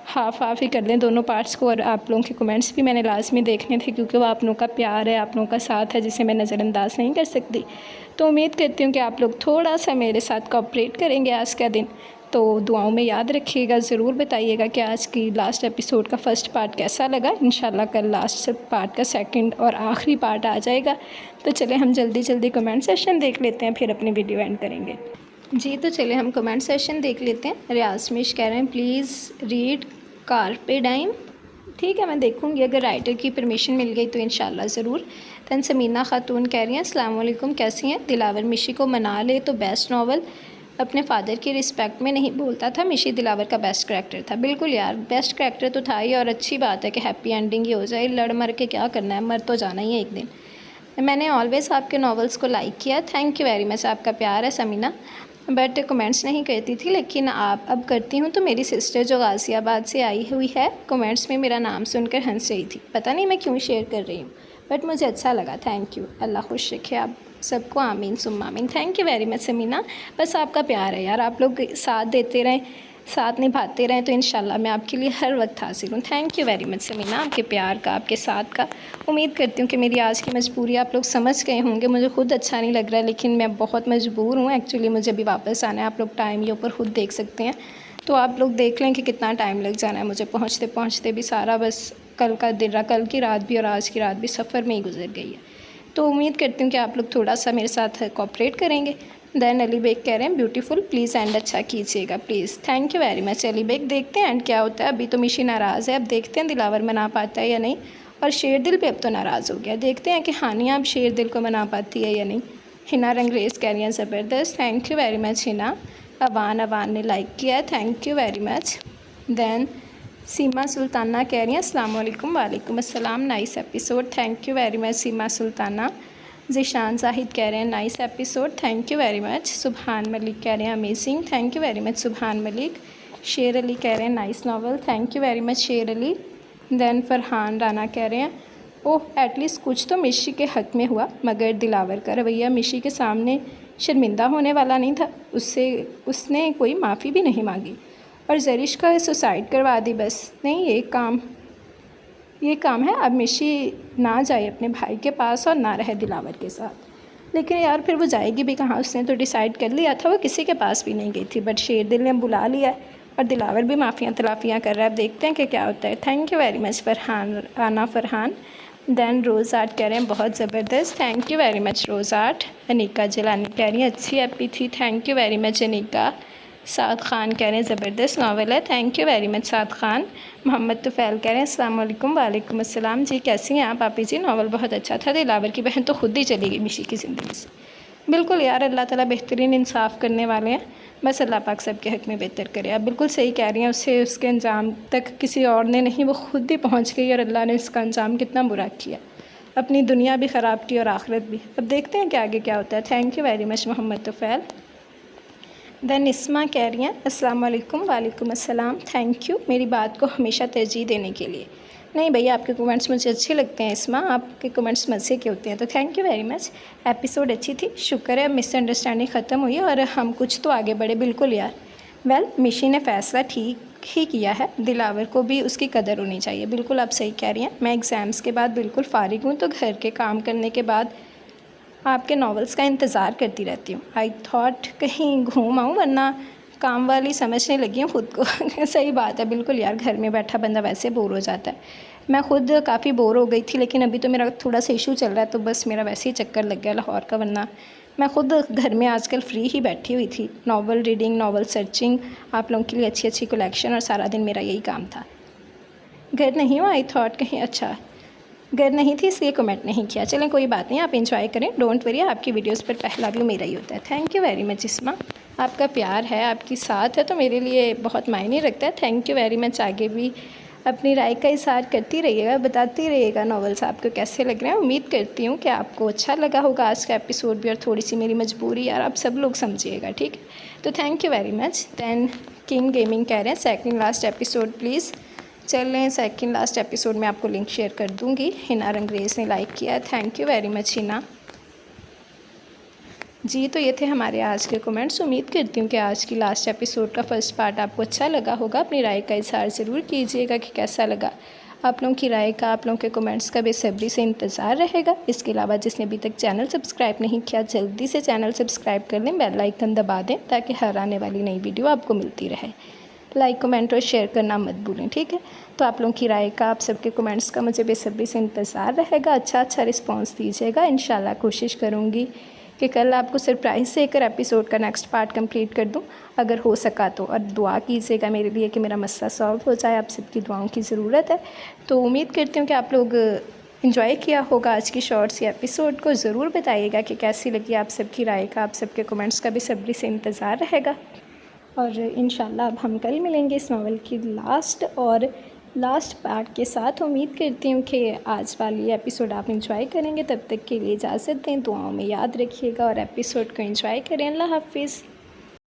हाफ़ ही कर लें दोनों पार्ट्स को। और आप लोगों के कमेंट्स भी मैंने लाजमी देखने थे, क्योंकि वो आप लोगों का प्यार है, आप लोगों का साथ है, जिसे मैं नज़रअंदाज नहीं कर सकती। तो उम्मीद करती हूँ कि आप लोग थोड़ा सा मेरे साथ कोऑपरेट करेंगे आज का दिन। तो दुआओं में याद रखिएगा, ज़रूर बताइएगा कि आज की लास्ट एपिसोड का फ़र्स्ट पार्ट कैसा लगा। इंशाल्लाह कल लास्ट पार्ट का सेकंड और आखिरी पार्ट आ जाएगा। तो चले हम जल्दी कमेंट सेशन देख लेते हैं, फिर अपनी वीडियो एंड करेंगे। जी तो चले हम कमेंट सेशन देख लेते हैं। रियाजमिश कह रहे हैं प्लीज़ रीड कार्पे डाइम। ठीक है, मैं देखूंगी, अगर राइटर की परमिशन मिल गई तो इंशाल्लाह ज़रूर। दैन समीना खातून कह रही हैं अस्सलाम वालेकुम, कैसी हैं? दिलावर मिशी को मना ले तो बेस्ट नावल, अपने फादर की रिस्पेक्ट में नहीं बोलता था। मिशी दिलावर का बेस्ट करैक्टर था। बिल्कुल यार, बेस्ट करैक्टर तो था ही, और अच्छी बात है कि हैप्पी एंडिंग ही हो जाए। लड़ मर के क्या करना है, मर तो जाना ही है एक दिन। मैंने ऑलवेज़ आपके नॉवेल्स को लाइक किया, थैंक यू वेरी मच, आपका प्यार है समीना। बट कमेंट्स नहीं करती थी, लेकिन आप अब करती हूँ। तो मेरी सिस्टर जो गाज़ियाबाद से आई हुई है, कमेंट्स में मेरा नाम सुनकर हंस रही थी। पता नहीं मैं क्यों शेयर कर रही हूँ, बट मुझे अच्छा लगा। थैंक यू, अल्लाह खुश रखे आप सबको, आमीन सुम्मा आमीन। Thank you very much Samina. बस आपका प्यार है यार, आप लोग साथ देते रहें, साथ निभाते रहें, तो इंशाल्लाह मैं आपके लिए हर वक्त हाजिर हूँ। Thank you very much Samina, आपके प्यार का, आपके साथ का। उम्मीद करती हूँ कि मेरी आज की मजबूरी आप लोग समझ गए होंगे। मुझे खुद अच्छा नहीं लग रहा है, लेकिन मैं बहुत मजबूर हूँ एक्चुअली। मुझे अभी वापस आना है, आप लोग टाइम ये ऊपर खुद देख सकते हैं। तो आप लोग देख लें कि कितना टाइम लग जाना है मुझे पहुँचते पहुँचते भी। सारा बस कल का दिन रहा, कल की रात भी और आज की रात भी सफ़र में ही गुजर गई है। तो उम्मीद करती हूँ कि आप लोग थोड़ा सा मेरे साथ कोऑपरेट करेंगे। दैन अली बेग कह रहे हैं ब्यूटीफुल, प्लीज़ एंड अच्छा कीजिएगा please. Thank you very much Ali Baig. देखते हैं एंड क्या होता है। अभी तो मिशी नाराज़ है, अब देखते हैं दिलावर मना पाता है या नहीं। और शेर दिल भी अब तो नाराज़ हो गया, देखते हैं कि हानिया अब शेर दिल को मना पाती है या नहीं। हिना रंगरेज कह रही हैं ज़बरदस्त, thank you very much Hina. Awan ने लाइक किया है, thank you very much. Then Seema Sultana कह रही हैं अस्सलाम वालेकुम। वालेकुम अस्सलाम, nice episode, thank you very much Seema Sultana. Zeeshan Zahid कह रहे हैं nice episode, thank you very much. Subhan Malik कह रहे हैं amazing, thank you very much Subhan Malik. Sher Ali कह रहे हैं nice novel, thank you very much शेर अली। दैन फरहान राना कह रहे हैं ओह एटलीस्ट कुछ तो मिशी के हक़ में हुआ, मगर दिलावर का रवैया मिशी के सामने शर्मिंदा होने वाला नहीं था। उसने कोई माफ़ी भी नहीं मांगी और जरिश का सुसाइड करवा दी। बस नहीं, ये काम है। अब मिशी ना जाए अपने भाई के पास और ना रहे दिलावर के साथ। लेकिन यार फिर वो जाएगी भी कहाँ, उसने तो डिसाइड कर लिया था, वो किसी के पास भी नहीं गई थी। बट शेर दिल ने बुला लिया है और दिलावर भी माफ़ियाँ तलाफ़ियाँ कर रहा है। अब देखते हैं कि क्या होता है। Thank you very much Farhan Rana Farhan. Then Rose Art कह रहे हैं बहुत ज़बरदस्त, thank you very much Rose Art. Anika Jalani कह रही हैं अच्छी एपी थी, thank you very much Anika. Saad Khan कह रहे हैं ज़बरदस्त नावल है, thank you very much Saad Khan. Mohammad Tufail कह रहे हैं अस्सलाम वालेकुम। वालेकुम अस्सलाम जी, कैसी हैं आप आपी जी? नावल बहुत अच्छा था। दिलावर की बहन तो खुद ही चली गई मिशी की ज़िंदगी से। बिल्कुल यार, अल्लाह ताला बेहतरीन इंसाफ़ करने वाले हैं। बस अल्लाह पाक सबके हक़ में बेहतर करे। आप बिल्कुल सही कह रही हैं, उससे उसके अंजाम तक किसी और ने नहीं, वो खुद ही पहुँच गई। और अल्लाह ने इसका अंजाम कितना बुरा किया, अपनी दुनिया भी ख़राब की और आखिरत भी। अब देखते हैं कि आगे क्या होता है। Thank you very much Mohammad Tufail. Then Isma कह रही हैं अस्सलाम वालेकुम। वालेकुम अस्सलाम, थैंक यू मेरी बात को हमेशा तरजीह देने के लिए। नहीं भैया, आपके कमेंट्स मुझे अच्छे लगते हैं इस्मा, आपके कमेंट्स मज़े के होते हैं, तो thank you very much. Episode अच्छी थी, शुक्र है मिसअंडरस्टैंडिंग ख़त्म हुई और हम कुछ तो आगे बढ़े। बिल्कुल यार, वेल मिशी ने फ़ैसला ठीक ही किया है, दिलावर को भी उसकी कदर होनी चाहिए। बिल्कुल आप सही कह रही हैं। मैं एग्ज़ाम्स के बाद बिल्कुल फ़ारिग हूँ, तो घर के काम करने के बाद आपके नॉवेल्स का इंतज़ार करती रहती हूँ। आई थॉट कहीं घूम आऊँ, वरना काम वाली समझने लगी हूँ खुद को। सही बात है, बिल्कुल यार, घर में बैठा बंदा वैसे बोर हो जाता है। मैं खुद काफ़ी बोर हो गई थी, लेकिन अभी तो मेरा थोड़ा सा इशू चल रहा है, तो बस मेरा वैसे ही चक्कर लग गया लाहौर का, वरना मैं खुद घर में आजकल फ्री ही बैठी हुई थी। नॉवल रीडिंग, नॉवल सर्चिंग, आप लोगों के लिए अच्छी अच्छी कलेक्शन, और सारा दिन मेरा यही काम था। घर नहीं हो, आई थॉट कहीं, अच्छा घर नहीं थी इसलिए कमेंट नहीं किया। चलें कोई बात नहीं, आप इंजॉय करें, डोंट वरी, आपकी वीडियोस पर पहला व्यू मेरा ही होता है। थैंक यू वेरी मच इस्मा, आपका प्यार है, आपकी साथ है, तो मेरे लिए बहुत मायने रखता है। Thank you very much. आगे भी अपनी राय का इज़हार करती रहिएगा, बताती रहिएगा नॉवेल्स आपको कैसे लग रहे हैं। उम्मीद करती हूँ कि आपको अच्छा लगा होगा आज का एपिसोड भी, और थोड़ी सी मेरी मजबूरी यार आप सब लोग समझिएगा, ठीक है। तो thank you very much. Then King Gaming कह रहे हैं सेकंड लास्ट एपिसोड प्लीज़। चलें, सेकंड लास्ट एपिसोड में आपको लिंक शेयर कर दूंगी। हिना रंगरेज ने लाइक किया है, thank you very much Hina ji. तो ये थे हमारे आज के कमेंट्स। उम्मीद करती हूँ कि आज की लास्ट एपिसोड का फर्स्ट पार्ट आपको अच्छा लगा होगा। अपनी राय का इज़हार ज़रूर कीजिएगा कि कैसा लगा। आप लोगों की राय का, आप लोगों के कमेंट्स का बेसब्री से इंतज़ार रहेगा। इसके अलावा जिसने अभी तक चैनल सब्सक्राइब नहीं किया, जल्दी से चैनल सब्सक्राइब कर लें, बेल आइकन दबा दें, ताकि हर आने वाली नई वीडियो आपको मिलती रहे। लाइक, कमेंट और शेयर करना मत भूलें, ठीक है। तो आप लोगों की राय का, आप सबके कमेंट्स का मुझे बेसब्री से इंतज़ार रहेगा। अच्छा रिस्पांस दीजिएगा। इंशाल्लाह कोशिश करूँगी कि कल आपको सरप्राइज़ देकर एपिसोड का नेक्स्ट पार्ट कंप्लीट कर दूं, अगर हो सका तो। और दुआ कीजिएगा मेरे लिए कि मेरा मसला सॉल्व हो जाए, आप सबकी दुआओं की ज़रूरत है। तो उम्मीद करती हूँ कि आप लोग इन्जॉय किया होगा आज की शॉर्ट्स या एपिसोड को। ज़रूर बताइएगा कि कैसी लगी। आप सबकी राय का, आप सबके कमेंट्स का बेसब्री से इंतज़ार रहेगा। और इंशाल्लाह अब हम कल मिलेंगे इस नावल की लास्ट पार्ट के साथ। उम्मीद करती हूँ कि आज वाली एपिसोड आप इंजॉय करेंगे। तब तक के लिए इजाज़त दें, दुआओं में याद रखिएगा और एपिसोड को इंजॉय करें। अल्लाह हाफिज़।